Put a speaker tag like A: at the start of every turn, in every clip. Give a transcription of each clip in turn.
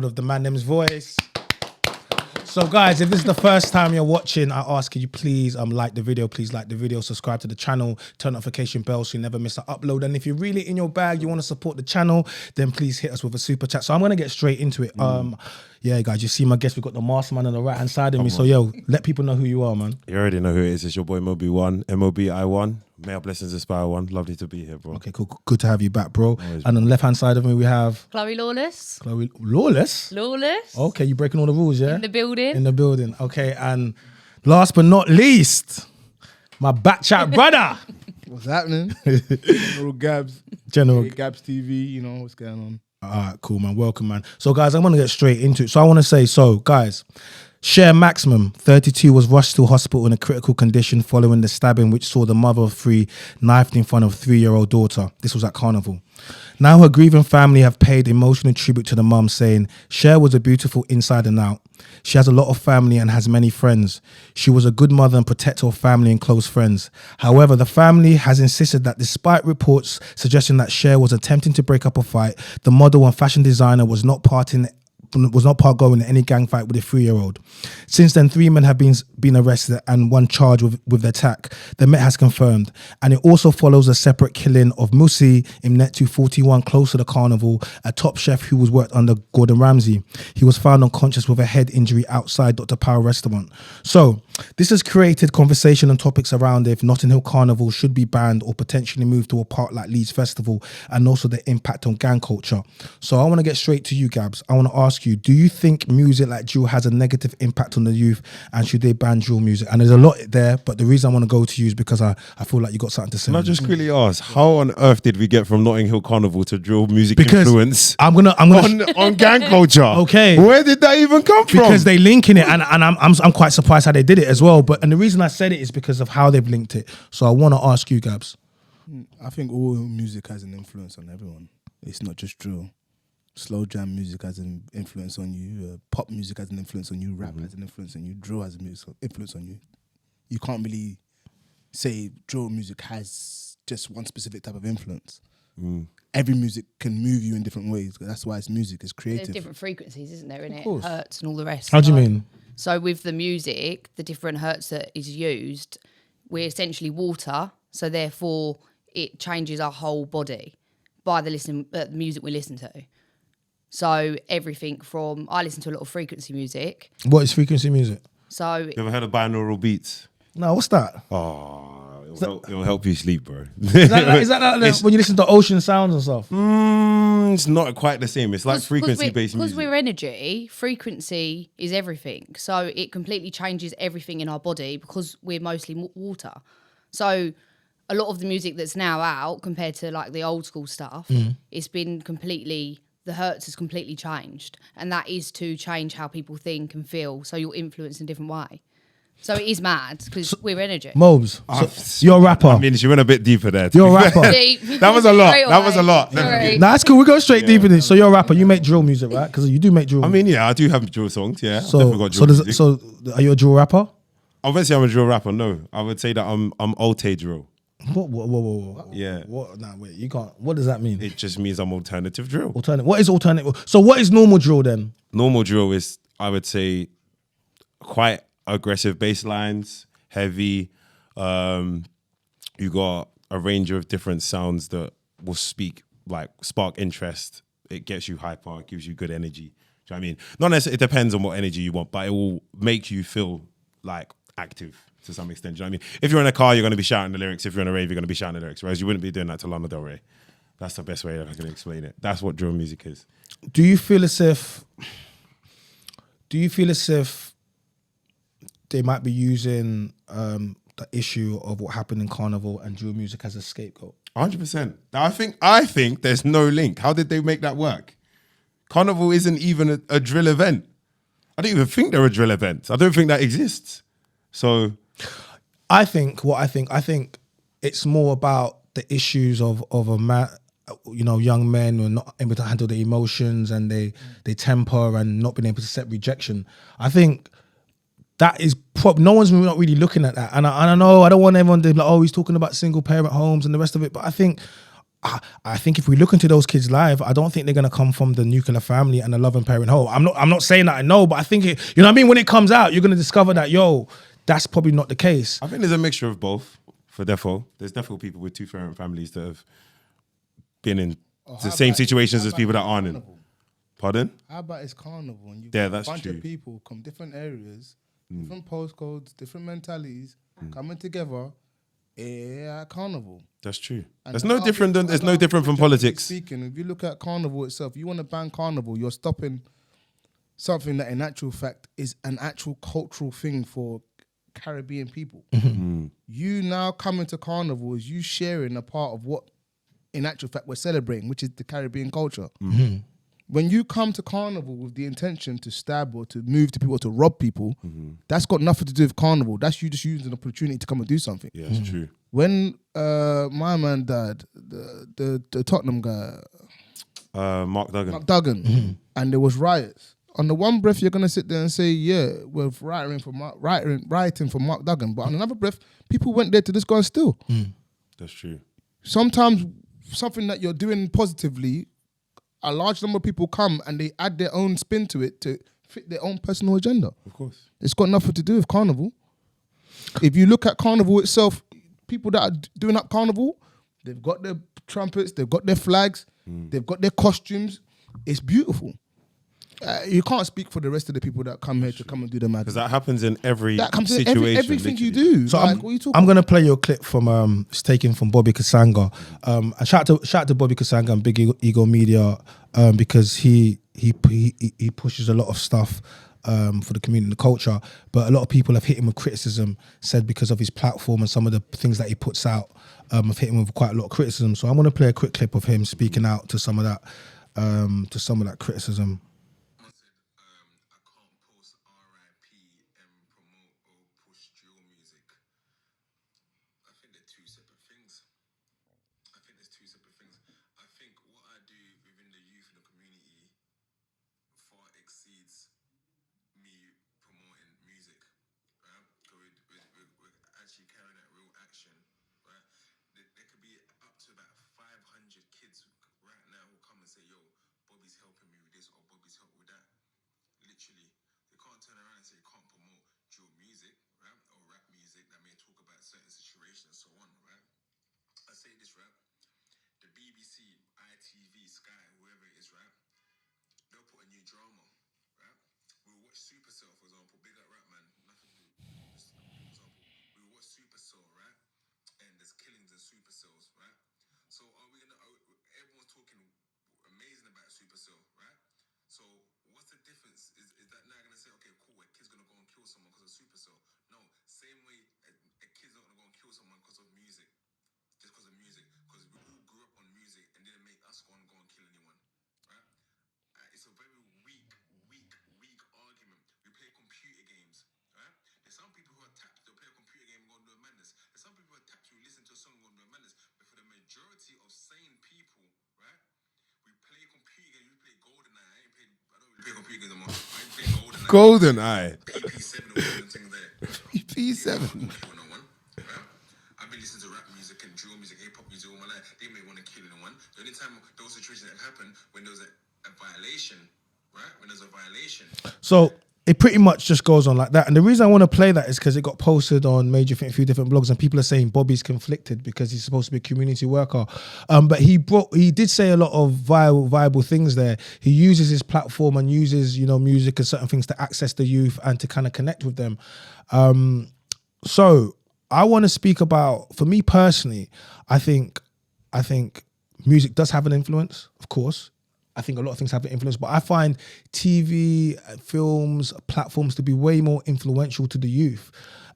A: of the man them's voice. So guys, if this is the first time you're watching, I ask you please like the video, subscribe to the channel, turn notification bell so you never miss an upload. And if you're really in your bag, you want to support the channel, then please hit us with a super chat. So I'm gonna get straight into it. Yeah, guys, you see my guest, we've got the mastermind on the right hand side of me. So yo, let people know who you are, man.
B: You already know who it is. It's your boy Mobi1, MOBI1. May our blessings inspire one. Lovely to be here, bro.
A: Okay, cool. Good to have you back, bro. Always, and on the left hand side of me, we have
C: Chloe Lawless.
A: Chloe Lawless?
C: Lawless.
A: Okay, you breaking all the rules, yeah?
C: In the building.
A: In the building. Okay, and last but not least, my back chat brother.
D: What's happening? General Gabs.
A: General
D: Gabs TV, you know what's going on.
A: All right, cool, man. Welcome, man. So, guys, I'm going to get straight into it. So, I want to say, guys, Cher Maximum, 32, was rushed to hospital in a critical condition following the stabbing, which saw the mother of three knifed in front of 3-year-old daughter. This was at Carnival. Now her grieving family have paid emotional tribute to the mum, saying, Cher was a beautiful inside and out. She has a lot of family and has many friends. She was a good mother and protector of family and close friends. However, the family has insisted that despite reports suggesting that Cher was attempting to break up a fight, the model and fashion designer was not part going in any gang fight with a 3-year-old. Since then, 3 men have been arrested and one charged with the attack, the Met has confirmed. And it also follows a separate killing of Musi Imnetu, 41, close to the Carnival, a top chef who was worked under Gordon Ramsay. He was found unconscious with a head injury outside Dr. Power restaurant. So this has created conversation and topics around if Notting Hill Carnival should be banned or potentially moved to a park like Leeds Festival, and also the impact on gang culture. So I want to get straight to you, Gabs. I want to ask you, do you think music like drill has a negative impact on the youth, and should they ban drill music? And there's a lot there, but the reason I want to go to you is because I feel like you got something to say.
B: Can I just quickly ask, how on earth did we get from Notting Hill Carnival to drill music
A: because
B: influence
A: I'm gonna
B: on gang culture?
A: Okay,
B: where did that even come from?
A: Because they link in it, and I'm quite surprised how they did it as well. But the reason I said it is because of how they've linked it. So I want to ask you, Gabs.
D: I think all music has an influence on everyone. It's not just drill. Slow jam music has an influence on you. Pop music has an influence on you. Rap has an influence on you. Drill has an influence on you. You can't really say drill music has just one specific type of influence. Every music can move you in different ways. That's why it's music. It's creative.
C: There's different frequencies, isn't there, in it?
D: course.
C: Hertz and all the rest.
A: How do you mean?
C: So with the music, the different hertz that is used, we're essentially water. So therefore, it changes our whole body by the music we listen to. So everything from, I listen to a lot of frequency music.
A: What is frequency music?
C: So
B: You ever heard of binaural beats?
A: No, what's that?
B: Oh, it'll help you sleep, bro.
A: Is that when you listen to ocean sounds and stuff?
B: It's not quite the same. It's like frequency-based music.
C: Because we're energy, frequency is everything. So it completely changes everything in our body because we're mostly water. So a lot of the music that's now out compared to like the old school stuff, it's been completely... the hertz has completely changed, and that is to change how people think and feel, so you're influenced in a different way. So it is mad, because we're energy.
A: Mobes, so you're a rapper.
B: I mean, she went a bit deeper there.
A: You're a rapper.
C: Deep.
B: That was a lot.
C: Straight
B: That was a
C: away.
B: lot.
C: Sorry.
A: Nah, that's cool. We go straight deep in it. So you're a rapper. You make drill music, right? Because you do make drill.
B: I mean, yeah, I do have drill songs, yeah.
A: so
B: Definitely got drill music.
A: so are you a drill rapper?
B: I wouldn't say I'm a drill rapper, no. I would say that I'm Alte drill.
A: Whoa.
B: Yeah.
A: What? Nah, wait. You can't. What does that mean?
B: It just means I'm alternative drill.
A: Alternative. What is alternative? So what is normal drill then?
B: Normal drill is, I would say, quite aggressive bass lines, heavy. You got a range of different sounds that will spark interest. It gets you hyper, it gives you good energy. Do you know what I mean? Not necessarily, it depends on what energy you want, but it will make you feel like active to some extent. Do you know what I mean? If you're in a car, you're going to be shouting the lyrics. If you're in a rave, you're going to be shouting the lyrics. Whereas you wouldn't be doing that to Lana Del Rey. That's the best way I can explain it. That's what drill music is.
A: Do you feel as if they might be using the issue of what happened in Carnival and drill music as a scapegoat?
B: 100%. I think there's no link. How did they make that work? Carnival isn't even a drill event. I don't even think they're a drill event. I don't think that exists. So
A: I think it's more about the issues of a man, young men who are not able to handle their emotions and they temper and not being able to accept rejection. I think that is no one's not really looking at that. And I know I don't want everyone to be like, oh, he's talking about single parent homes and the rest of it. But I think I think if we look into those kids live, I don't think they're gonna come from the nuclear family and a loving parent home. I'm not saying that I know, but I think it, you know what I mean. When it comes out, you're gonna discover that that's probably not the case.
B: I think there's a mixture of both. There's definitely people with two-parent families that have been in the same situations as people that aren't in. Pardon?
D: How about it's carnival and you've
B: Yeah,
D: got
B: that's
D: a bunch
B: true.
D: of people from different areas, different postcodes, different mentalities coming together at carnival.
B: That's true.
D: And
B: It's no different from politics.
D: Speaking, if you look at carnival itself, you want to ban carnival, you're stopping something that in actual fact is an actual cultural thing for Caribbean people. You now coming to carnival is you sharing a part of what in actual fact we're celebrating, which is the Caribbean culture. When you come to carnival with the intention to stab or to move to people or to rob people, that's got nothing to do with carnival. That's you just using an opportunity to come and do something.
B: Yeah, it's true.
D: When my man died, the Tottenham guy,
B: Mark Duggan.
D: Duggan, and there was riots. On the one breath, you're gonna sit there and say, "Yeah, we're rioting for Mark Duggan," but on another breath, people went there to just go and steal.
B: That's true.
D: Sometimes something that you're doing positively, a large number of people come and they add their own spin to it to fit their own personal agenda.
B: Of course.
D: It's got nothing to do with carnival. If you look at carnival itself, people that are doing up carnival, they've got their trumpets, they've got their flags, they've got their costumes. It's beautiful. You can't speak for the rest of the people that come here to come and do the madness.
B: Because that happens in every
D: That comes in
B: situation.
D: everything you
B: literally.
D: do.
A: So
D: Like, what are you talking
A: I'm gonna play your clip from it's taken from Bobby Kasanga. And shout out to Bobby Kasanga and Big Ego Media because he pushes a lot of stuff for the community and the culture. But a lot of people have hit him with criticism, said because of his platform and some of the things that he puts out, have hit him with quite a lot of criticism. So I'm gonna play a quick clip of him speaking out to some of that criticism.
B: Golden Eye.
D: P7.
E: I've been listening to rap music and drill music, hip hop music all my life. They may want to kill anyone. The only time those situations have happened when there was a violation, right? When there's a violation.
A: So it pretty much just goes on like that. And the reason I want to play that is because it got posted on a few different blogs and people are saying Bobby's conflicted because he's supposed to be a community worker. But he did say a lot of viable things there. He uses his platform and uses, music and certain things to access the youth and to kind of connect with them. So I want to speak about, for me personally, I think music does have an influence, of course. I think a lot of things have an influence, but I find TV, films, platforms to be way more influential to the youth.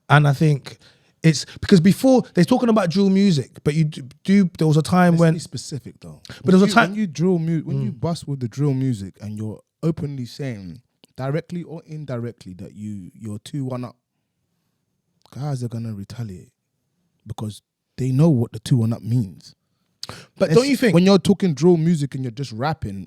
A: And I think it's because before they're talking about drill music, but there was a time when
D: Let's be specific though.
A: But there was a time
D: when you drill when you bust with the drill music and you're openly saying directly or indirectly that you're 2-1 up, guys are gonna retaliate because they know what the 2-1 up means.
A: But don't you think
D: when you're talking drill music and you're just rapping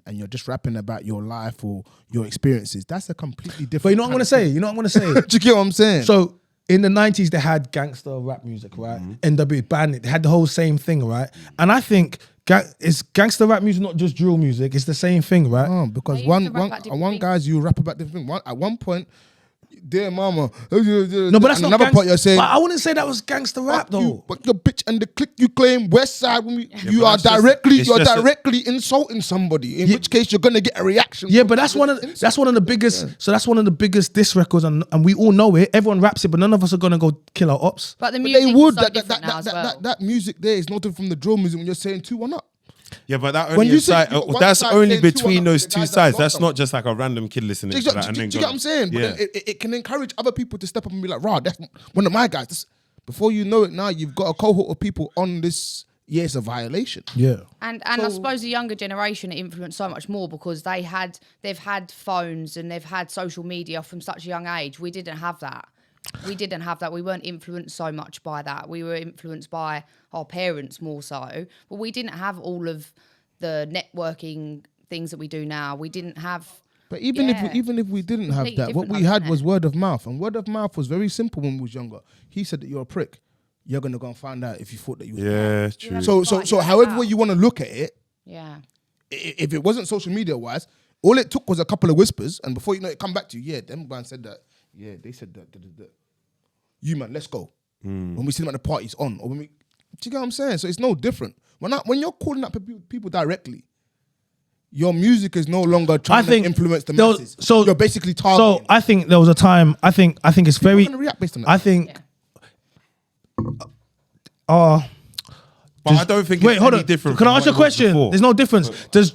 D: about your life or your experiences, that's a completely different.
A: But you know what I'm gonna say? You know what I'm gonna say?
D: Do you get what I'm saying?
A: So in the 90s, they had gangster rap music, right? NW Bandit, they had the whole same thing, right? And I think Is gangster rap music not just drill music? It's the same thing, right?
D: Oh, because
C: They used
D: one
C: to rap about different
D: one
C: things.
D: guys you rap about different things. At one point, dear mama.
A: No, but that's not
D: another part you're saying.
A: But I wouldn't say that was gangster rap though.
D: You, but the bitch and the click you claim West Side when you
B: but
D: are
B: that's just-
D: directly
B: it's
D: you're
B: just a-
D: directly insulting somebody. In which case you're gonna get a reaction.
A: Yeah,
D: from
A: but that's one of the biggest. So that's one of the biggest diss records, and we all know it. Everyone raps it, but none of us are gonna go kill our ops.
C: But the
D: But
C: music
D: they would
C: is so different now as well.
D: that music there is not different from the drill music when you're saying 2-1 up.
B: Yeah, but that
D: When
B: only
D: you say
B: incite,
D: you got one
B: that's
D: side
B: only
D: saying
B: between
D: 2-1
B: those
D: the
B: two
D: guys that
B: sides.
D: lost
B: That's
D: them.
B: not just like a random kid listening
D: Do
B: to that and
D: you
B: then
D: get what I'm saying? But
B: Yeah.
D: then it can encourage other people to step up and be like, "Rah, that's one of my guys." Before you know it, now you've got a cohort of people on this. Yeah, it's a violation.
A: Yeah.
C: And I suppose the younger generation influenced so much more because they've had phones and they've had social media from such a young age. We didn't have that. We weren't influenced so much by that. We were influenced by our parents more so. But we didn't have all of the networking things that we do now. We didn't have.
D: But even
C: Yeah.
D: if we didn't have
C: Completely
D: that, what we
C: different,
D: had
C: isn't
D: was
C: it?
D: word of mouth, and word of mouth was very simple when we was younger. He said that you're a prick. You're gonna go and find out if you thought that you was.
B: Yeah, true.
D: So however way you want to look at it,
C: Yeah.
D: if it wasn't social media wise, all it took was a couple of whispers, and before you know it, come back to you. Yeah, them man said that. Yeah, they said that. You man, let's go. When we see them at the parties on, or when we, do you get what I'm saying? So it's no different. When you're calling up people directly, your music is no longer trying to influence the
A: there was-
D: masses.
A: so
D: you're basically targeting.
A: So I think there was a time. I think it's very.
D: gonna react based on that.
A: I think.
C: Yeah.
B: But I don't think
A: Wait,
B: it's
A: hold
B: any
A: on.
B: different.
A: Can
B: from
A: I ask
B: what
A: you a
B: it was
A: question?
B: before.
A: There's no difference. Does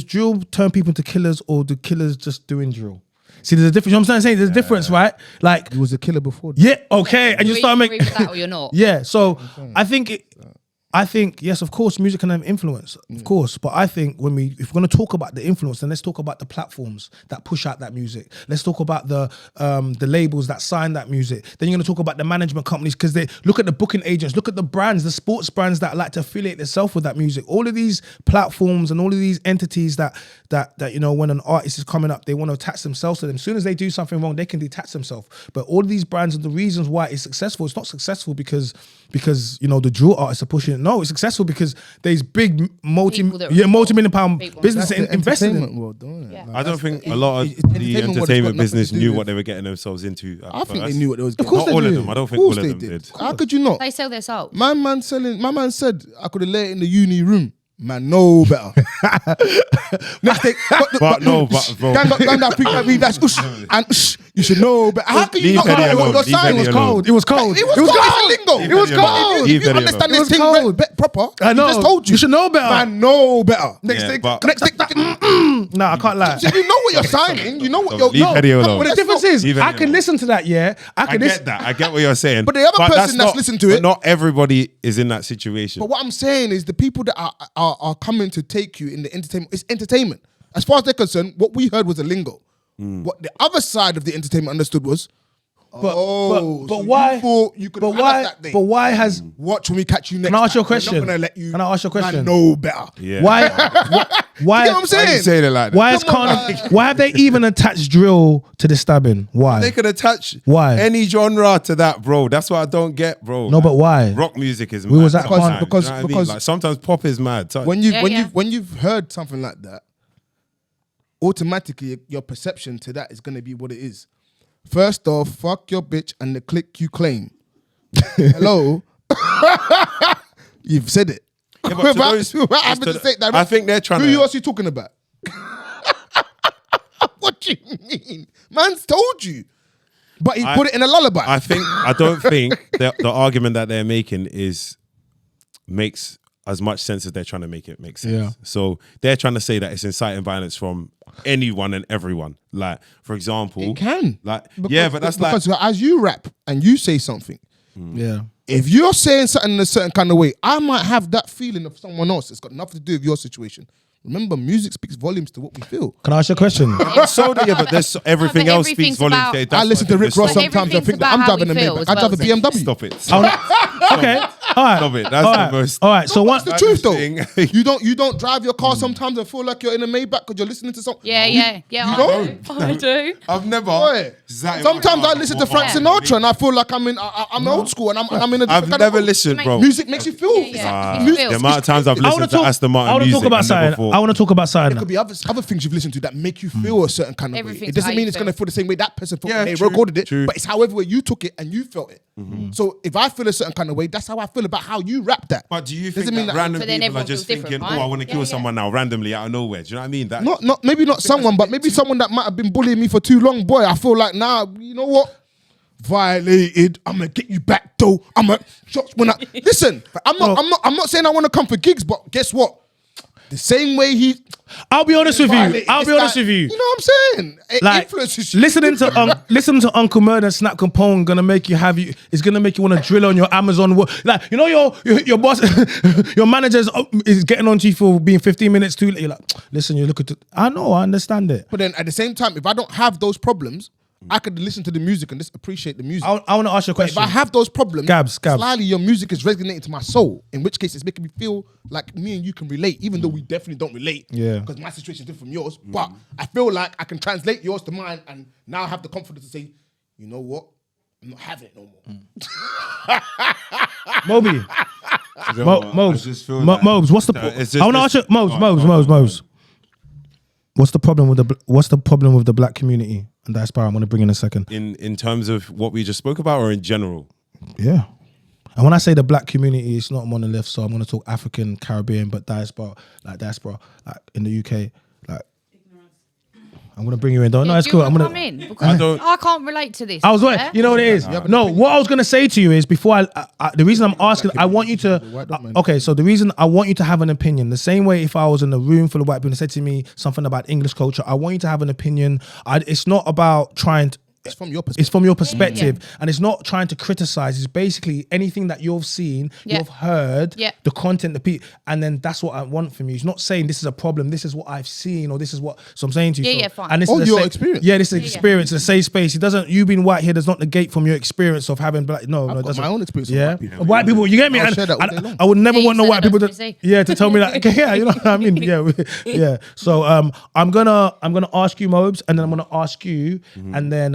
A: drill turn people into killers, or do killers just doing drill? See, there's a difference. You know what I'm saying? There's a difference, right? Like,
D: he was a killer before.
A: yeah, okay, and you
C: Do
A: start
C: you
A: making.
C: agree with that or you're not?
A: Yeah, so I think yes, of course, music can have influence, of course. But I think if we're going to talk about the influence, then let's talk about the platforms that push out that music. Let's talk about the labels that sign that music. Then you're going to talk about the management companies because they look at the booking agents, look at the brands, the sports brands that like to affiliate themselves with that music. All of these platforms and all of these entities that when an artist is coming up, they want to attach themselves to them. As soon as they do something wrong, they can detach themselves. But all of these brands and the reasons why it's successful, it's not successful because the drill artists are pushing it. No, it's successful because there's big multi-million pound
C: People.
A: business
D: That's the
A: invested in.
D: entertainment world, don't it?
C: Yeah.
B: I don't think a lot of
D: it's
B: the
D: entertainment world has got
B: entertainment
D: nothing
B: business
D: to do
B: knew
D: with-
B: what they were getting themselves into.
D: I think they
B: first.
D: knew what they was getting.
A: course
B: Not all
A: they
B: of
A: do.
B: them. I don't
D: Of
B: think all
D: course
B: of
D: they
B: them
D: did.
B: did.
D: How could you not?
C: They sell their soul.
D: My man said I could have laid it in the uni room. Man, no better. Next day,
B: But no, but bro.
D: gang that freak like me, that's ush, and ush, you should know better. How can you
B: Leave
D: not
B: Eddie
D: know
B: alone,
D: what your
B: leave
D: sign
B: Eddie
D: was
B: alone.
D: cold?
A: It was cold.
D: It was cold. It's lingo.
B: Leave
D: It was
B: Eddie alone.
D: cold.
B: Leave
D: If you
B: Eddie
D: understand
B: alone.
D: this
A: It was
D: thing
A: cold.
D: proper,
A: I know.
D: he just told you.
A: You should know better.
D: Man, know better. Next
B: Yeah,
D: thing,
B: but-
D: next thing.
A: No, I can't lie.
D: So you know what you're signing. You know what
B: Leave
D: you're.
B: Eddie alone.
A: But the difference is,
B: Leave
A: I
B: Eddie
A: can
B: alone.
A: listen to that. Yeah,
B: I get that. I get what you're saying.
D: But the other person that's listened to it-
B: but not everybody is in that situation.
D: But what I'm saying is the people that are coming to take you in the entertainment, it's entertainment. As far as they're concerned, what we heard was a lingo. What the other side of the entertainment understood was,
A: but
D: so
A: why?
D: you thought you could
A: But
D: have
A: why?
D: that day.
A: But why has?
D: Watch when we catch you next
A: Can I ask you a
D: time. We're
A: question?
D: not gonna let you.
A: Can I ask you a question?
D: Man, know better.
B: Yeah.
A: Why? Why?
D: You get what I'm
B: Why
D: saying?
B: you saying it like that?
A: Why has
D: Come on,
A: Carnival? Why have they even attached drill to the stabbing? Why?
B: They could attach
A: Why?
B: any genre to that, bro. That's what I don't get, bro.
A: No, but why?
B: Rock music is
A: We
B: mad
A: was at
B: sometimes,
A: Carnival-
B: you
D: because-
B: know what I mean?
D: because-
B: Like, sometimes pop is mad. So-
D: When you
C: Yeah,
D: when
C: yeah.
D: you when you've heard something like that, automatically your perception to that is gonna be what it is. First off, fuck your bitch and the click you claim. Hello, you've said it.
B: Yeah, but to
D: Without-
B: those-
D: without having
B: to
D: to
B: the-
D: say it
B: I think they're trying
D: Who
B: to-
D: else are you talking about? What do you mean? Man's told you, but he put it in a lullaby.
B: I don't think the argument that they're making makes as much sense as they're trying to make it make sense.
A: Yeah.
B: So they're trying to say that it's inciting violence from anyone and everyone. Like, for example,
D: it can,
B: Like, yeah, but that's
D: because
B: like,
D: as you rap and you say something,
A: Yeah.
D: if you're saying something in a certain kind of way, I might have that feeling of someone else. It's got nothing to do with your situation. Remember, music speaks volumes to what we feel.
A: Can I ask you a question?
B: so yeah, but there's everything
C: but
B: else speaks
C: everything's
B: volumes.
C: about-
B: Okay, that's
D: I listen
B: what
D: to Rick Ross
B: stop
C: But
D: sometimes. I
C: everything's
D: think that
C: about
D: I'm
C: how
D: driving a
C: we feel
D: Maybach.
C: as
D: I drive a
C: well,
D: BMW.
B: it. Stop it.
A: Okay. All right.
B: Stop it. That's
A: All
B: the
A: right.
B: most.
A: All right. So
D: What's
A: what?
D: the truth though?
B: thing.
D: You don't drive your car sometimes and feel like you're in a Maybach because you're listening to something.
C: Yeah, yeah, yeah.
D: You
C: I
D: don't?
C: do. I do.
B: I've never.
D: Boy, Sometimes I listen to Frank Sinatra and I feel like I'm old school and I'm in a different
B: I've
D: kind
B: never
D: of
B: listened, bro.
D: music makes you feel.
B: The amount of times I've listened to Aston Martin
A: I want to
B: music,
A: talk about something. I want to talk about
D: There
A: something.
D: could be other things you've listened to that make you feel a certain kind of way.
C: Everything's
D: It doesn't
C: how
D: mean
C: you
D: it's
C: feel.
D: going to feel the same way that person felt
B: Yeah,
D: when they
B: true,
D: recorded it,
B: true.
D: but it's however you took it and you felt it. So if I feel a certain kind of way, that's how I feel about how you rap that.
B: But do you
D: Doesn't
B: think
D: mean
B: that
D: that-
B: random
C: But then
B: people are
C: everyone
B: just
C: feels
B: thinking,
C: different,
B: oh, I want to
C: right?
B: kill
C: Yeah,
B: someone now randomly out of nowhere? Do you know what I mean? That
D: Maybe not someone, but maybe someone that might have been bullying me for too long. Boy, I feel like now, you know what? Violated. I'm gonna get you back though. Listen. I'm not saying I want to come for gigs, but guess what? The same way
A: I'll be honest with you.
D: violated
A: I'll
D: this
A: be honest
D: guy,
A: with you.
D: You know what I'm saying? It
A: Like
D: influences you.
A: listening to Uncle Murder and Snap Capone gonna make you it's gonna make you want to drill on your Amazon like you know your boss your manager is getting onto you for being 15 minutes too late. You're like, listen, you look at I know, I understand it.
D: But then at the same time, if I don't have those problems, I could listen to the music and just appreciate the music.
A: I want to ask you a
D: But if
A: question.
D: I have those problems,
A: Gabs.
D: slightly your music is resonating to my soul, in which case it's making me feel like me and you can relate, even though we definitely don't relate.
A: Yeah.
D: Because my situation is different from yours. But I feel like I can translate yours to mine and now have the confidence to say, you know what? I'm not having it no more.
A: Moby. Mobes, what's the
B: It's just
A: I want to ask you Mobes. What's the problem with the black community and diaspora? I'm going to bring in a second.
B: in terms of what we just spoke about, or in general?
A: Yeah. And when I say the black community, it's not monolith, so I'm going to talk African, Caribbean, but diaspora, like in the UK, like I'm going to bring you in. No, it's
C: Do
A: cool.
C: you
A: I'm
C: want
A: going
C: to come
A: to.
C: in? Because
B: don't-
C: I can't relate to this.
A: I was waiting.
C: yeah?
A: You know what it is? No, what I was going to say to you is before the reason I'm asking, I want you to. Okay, so the reason I want you to have an opinion, the same way if I was in a room full of white people and said to me something about English culture, I want you to have an opinion. It's not about trying to.
D: It's from your perspective.
A: It's from your perspective, and it's not trying to criticize. It's basically anything that you've seen,
C: Yeah.
A: you've heard,
C: Yeah.
A: the content, the people, and then that's what I want from you. It's not saying this is a problem. This is what I've seen, or this is what. So I'm saying to you,
C: Yeah,
A: so,
C: yeah, fine.
A: and this
D: Or
A: is a
D: your
A: safe-
D: experience.
A: Yeah, this is experience, a safe space. It doesn't. You being white here does not negate from your experience of having black. No,
D: I've
A: it
D: got
A: doesn't.
D: my own experience with
A: Yeah,
D: white people.
A: white people. You get me?
D: I'll
A: And
D: share that all day long.
A: I would never
C: Yeah,
A: want
C: you
A: no
C: said
A: white
C: that,
A: people
C: that's
A: to.
C: what you
A: Yeah, to tell me that. Okay, yeah, you know what I mean. Yeah, yeah. So I'm gonna ask you, Mobes, and then I'm gonna ask you, and then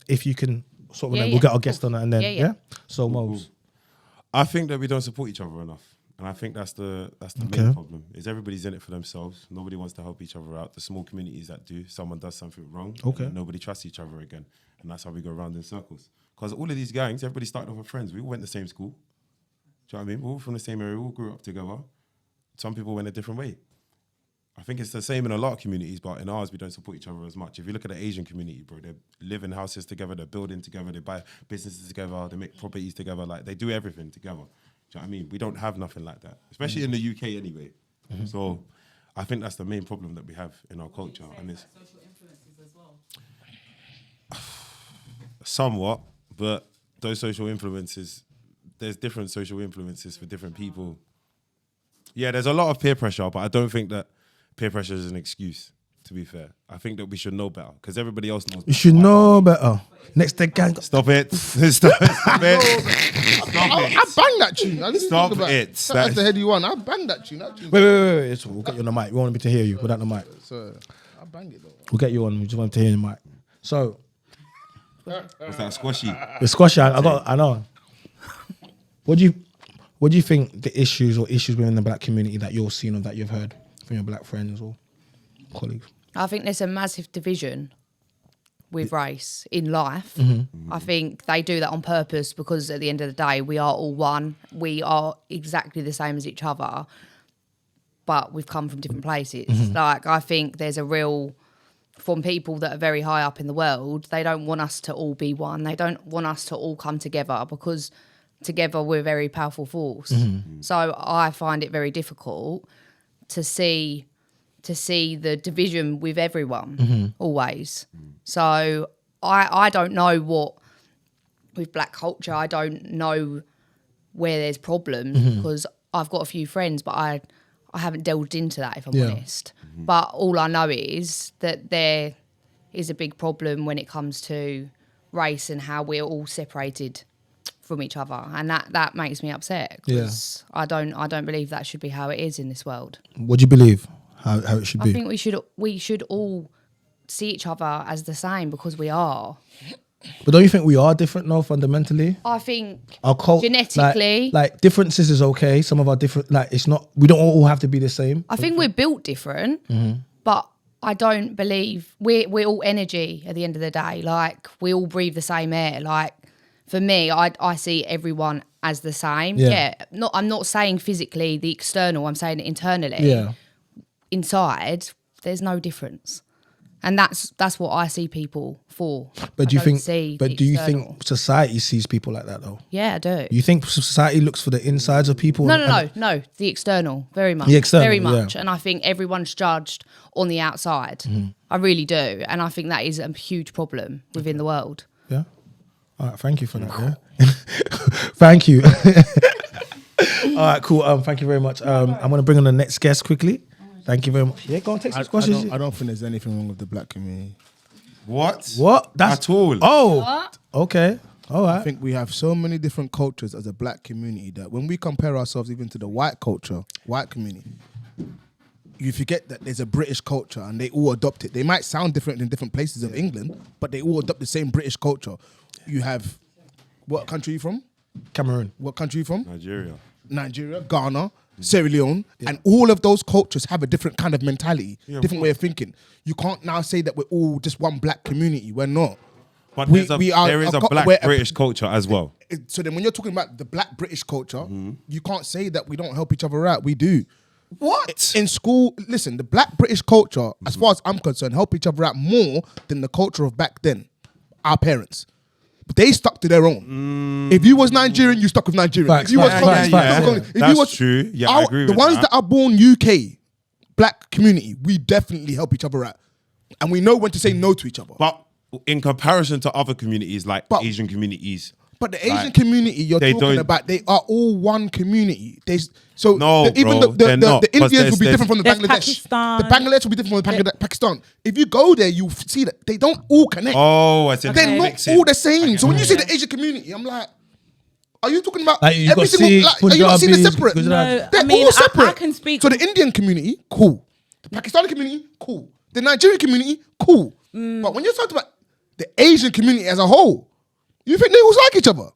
A: if you can. Sort of,
C: Yeah,
A: we'll
C: yeah.
A: get our guest on it, and then
C: Yeah.
A: So Mobes,
B: I think that we don't support each other enough, and I think that's the
A: Okay.
B: main problem. Is everybody's in it for themselves. Nobody wants to help each other out. The small communities that do, someone does something wrong,
A: Okay.
B: and nobody trusts each other again, and that's how we go around in circles. Because all of these gangs, everybody started off with friends. We all went to the same school. Do you know what I mean? We're all from the same area. We all grew up together. Some people went a different way. I think it's the same in a lot of communities, but in ours, we don't support each other as much. If you look at the Asian community, bro, they live in houses together, they're building together, they buy businesses together, they make properties together, like they do everything together. Do you know what I mean? We don't have nothing like that, especially in the UK anyway. So I think that's the main problem that we have in our culture. And it's
F: Social influences as well.
B: somewhat, but those social influences, there's different social influences for different people. Yeah, there's a lot of peer pressure, but I don't think that peer pressure is an excuse, to be fair. I think that we should know better, because everybody else knows
A: you should know better. Next day, gang.
B: Stop it. Stop it. Stop it.
D: I bang that tune. I didn't
B: Stop
D: think about
B: it.
D: That's the heady one. I bang that tune. That tune.
A: Wait. We'll get you on the mic. We want to hear you without the mic.
D: So, I bang it though.
A: We'll get you on. We just want to hear the mic. So
B: What's that, squashy?
A: the squash, I know. What do you think the issues within the black community that you're seeing or that you've heard from your black friends or colleagues?
C: I think there's a massive division with race in life. I think they do that on purpose because at the end of the day, we are all one. We are exactly the same as each other, but we've come from different places. Like, I think there's a real, from people that are very high up in the world, they don't want us to all be one. They don't want us to all come together because together we're a very powerful force. So I find it very difficult to see the division with everyone always. So I don't know what with black culture. I don't know where there's problems because I've got a few friends, but I haven't delved into that, if I'm honest. But all I know is that there is a big problem when it comes to race and how we're all separated from each other, and that makes me upset because I don't believe that should be how it is in this world.
A: What do you believe how it should
C: I
A: be?
C: think we should all see each other as the same because we are.
A: But don't you think we are different though, fundamentally?
C: I think
A: Our cult,
C: genetically,
A: like differences is okay. Some of our different, like it's not. We don't all have to be the same.
C: I think we're built different, but I don't believe we're all energy at the end of the day. Like we all breathe the same air. Like for me, I see everyone as the same.
A: Yeah.
C: I'm not saying physically the external. I'm saying internally.
A: Yeah.
C: Inside, there's no difference, and that's what I see people for.
A: But do you think? But do you
C: external.
A: think society sees people like that though?
C: Yeah, I do.
A: You think society looks for the insides of people?
C: No. The external, very much.
A: The external,
C: very much.
A: yeah.
C: And I think everyone's judged on the outside. I really do. And I think that is a huge problem within the world.
A: Yeah. All right. Thank you for that. Yeah. Thank you. All right. Cool. Thank you very much. I'm gonna bring on the next guest quickly. Thank you very much. Yeah. Go on. Take some questions.
D: I don't think there's anything wrong with the black community.
B: What?
A: That's
B: At all.
A: Oh.
C: What?
A: Okay. All right.
D: I think we have so many different cultures as a black community that when we compare ourselves even to the white culture, white community, you forget that there's a British culture and they all adopt it. They might sound different in different places of England, but they all adopt the same British culture. You have, what country are you from?
A: Cameroon.
D: What country are you from?
B: Nigeria.
D: Ghana, Sierra Leone, and all of those cultures have a different kind of mentality, different way of thinking. You can't now say that we're all just one black community. We're not.
B: But
D: We-
B: there is
D: we
B: a
D: are-
B: black
D: we're-
B: British culture as well.
D: So then when you're talking about the black British culture, you can't say that we don't help each other out. We do.
B: What?
D: In school, listen, the black British culture, as far as I'm concerned, help each other out more than the culture of back then. Our parents. But they stuck to their own. If you was Nigerian, you stuck with Nigerian.
A: Facts,
D: If you was
A: facts,
D: Congolese,
A: facts,
D: you stuck with
A: facts.
D: Congolese. If
B: That's
D: you was,
B: true. Yeah, I agree
D: the
B: with
D: ones
B: that.
D: that are born UK, black community, we definitely help each other out. And we know when to say no to each other.
B: But in comparison to other communities like
D: But-
B: Asian communities,
D: But the Asian
B: like,
D: community you're
B: they
D: talking
B: don't-
D: about, they are all one community. So
B: No,
D: even
B: bro, they're not,
D: the
B: 'cause
D: Indians will be
B: there's-
D: different from the
F: there's
D: Bangladesh.
F: Pakistan.
D: The Bangladesh will be different from the Pakistan. If you go there, you see that they don't all connect.
B: oh, I said
D: They're not all the same. So when you say the Asian community, I'm like, are you talking about
A: Like, you
D: every
A: got
D: single?
A: Sikh,
D: Like, are you not seeing the
A: Punjabis,
D: separate?
A: Gujarati.
F: No,
D: They're
F: I mean,
D: all separate.
F: I can speak.
D: So the Indian community, cool. The Pakistani community, cool. The Nigerian community, cool. But when you're talking about the Asian community as a whole, you think they all like each other?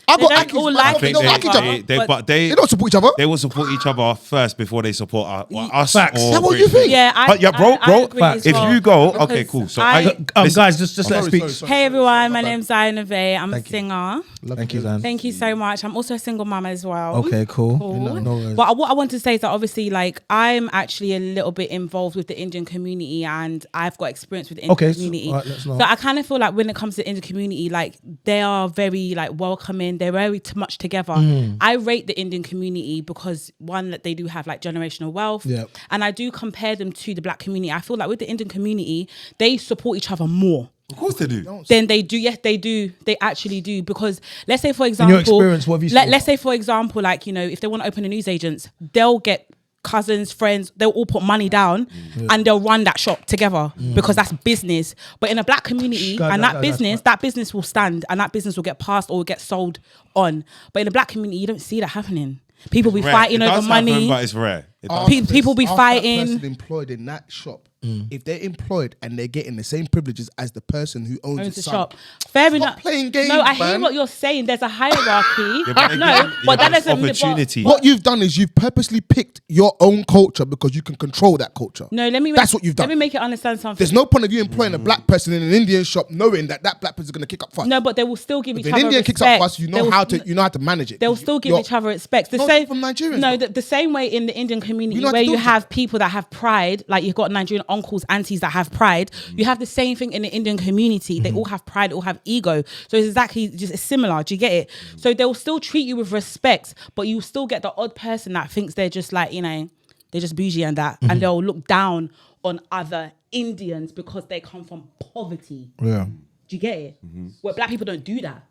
D: I
F: They
D: got
F: don't
D: Akis,
F: all
D: but
F: like
D: I don't think they don't like each other.
B: they
D: They don't support each other.
B: They will support each other first before they support us.
A: Facts.
B: or
A: Is that
D: what you
B: British.
D: think?
F: Yeah,
B: But yeah, bro,
F: I agree as
B: if
F: well,
B: you go,
F: because
B: okay, cool. So
F: listen,
A: Guys, just let
D: Sorry,
A: speak.
D: sorry.
F: Hey everyone, my name's Zaina Vey. I'm a singer.
A: Thank you, Zan.
F: Thank you so much. I'm also a single mum as well.
A: Okay, cool.
F: Cool.
A: No worries.
F: But what I want to say is that obviously, like, I'm actually a little bit involved with the Indian community, and I've got experience with the Indian
A: Okay, so,
F: community.
A: alright, let's know.
F: So I kind of feel like when it comes to the Indian community, like, they are very like welcoming. They're very much together. I rate the Indian community because one, that they do have like generational wealth,
A: Yep.
F: and I do compare them to the black community. I feel like with the Indian community, they support each other more.
B: Of course they do.
F: Then they do. Yes, they do. They actually do. Because let's say, for example,
A: experience, what have you seen?
F: let's say, for example, like, you know, if they want to open a newsagents, they'll get cousins, friends, they'll all put money down and they'll run that shop together because that's business. But in a black community, that business will stand and that business will get passed or will get sold on. But in a black community, you don't see that happening. People be
B: Rare.
F: fighting
B: It
F: over
B: does happen,
F: money.
B: but it's rare. It does.
F: People be
D: Ask
F: fighting.
D: That person employed in that shop, if they're employed and they're getting the same privileges as the person who owns
F: Owns
D: the
F: the shop. Fair enough.
D: playing games,
F: No, I hear
D: man.
F: what you're saying. There's a hierarchy.
B: Yeah, but
F: No,
B: again,
F: but that
B: there's
F: doesn't
B: opportunity.
D: What you've done is you've purposely picked your own culture because you can control that culture.
F: No, let me.
D: That's what you've done.
F: Let me make it understand something.
D: There's no point of you employing a black person in an Indian shop knowing that that black person is going to kick up fuss.
F: No, but they will still give
D: If
F: each
D: an
F: other
D: Indian
F: respect.
D: kicks up fuss, you
F: They
D: know
F: will-
D: how to manage it.
F: They'll still give
D: You're-
F: each other respect. The
D: No,
F: same
D: from Nigerians,
F: No,
D: though.
F: the same way in the Indian community
D: We know how
F: where
D: to
F: you
D: do
F: have people that have pride, like you've got Nigerian uncles, aunties that have pride. You have the same thing in the Indian community. They all have pride, they all have ego. So it's exactly just it's similar. Do you get it? So they'll still treat you with respect, but you still get the odd person that thinks they're just like, you know, they're just bougie and that, and they'll look down on other Indians because they come from poverty.
A: Yeah.
F: Do you get it? Where black people don't do that.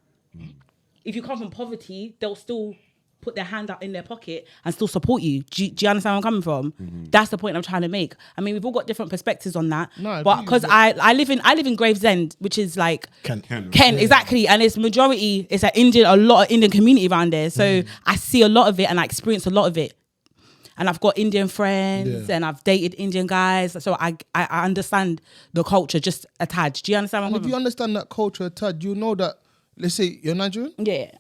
F: If you come from poverty, they'll still put their hand out in their pocket and still support you. Do you understand where I'm coming from? That's the point I'm trying to make. I mean, we've all got different perspectives on that.
D: No, I
F: but
D: agree
F: because
D: with
F: I live in Gravesend, which is like
A: Kent.
F: exactly, and it's majority. It's a lot of Indian community around there. So I see a lot of it and I experience a lot of it. and I've got Indian friends and I've dated Indian guys, so I understand the culture just a tad. Do you understand what I'm
D: And if you understand that culture a tad, you know that, let's say you're Nigerian.
F: Yeah.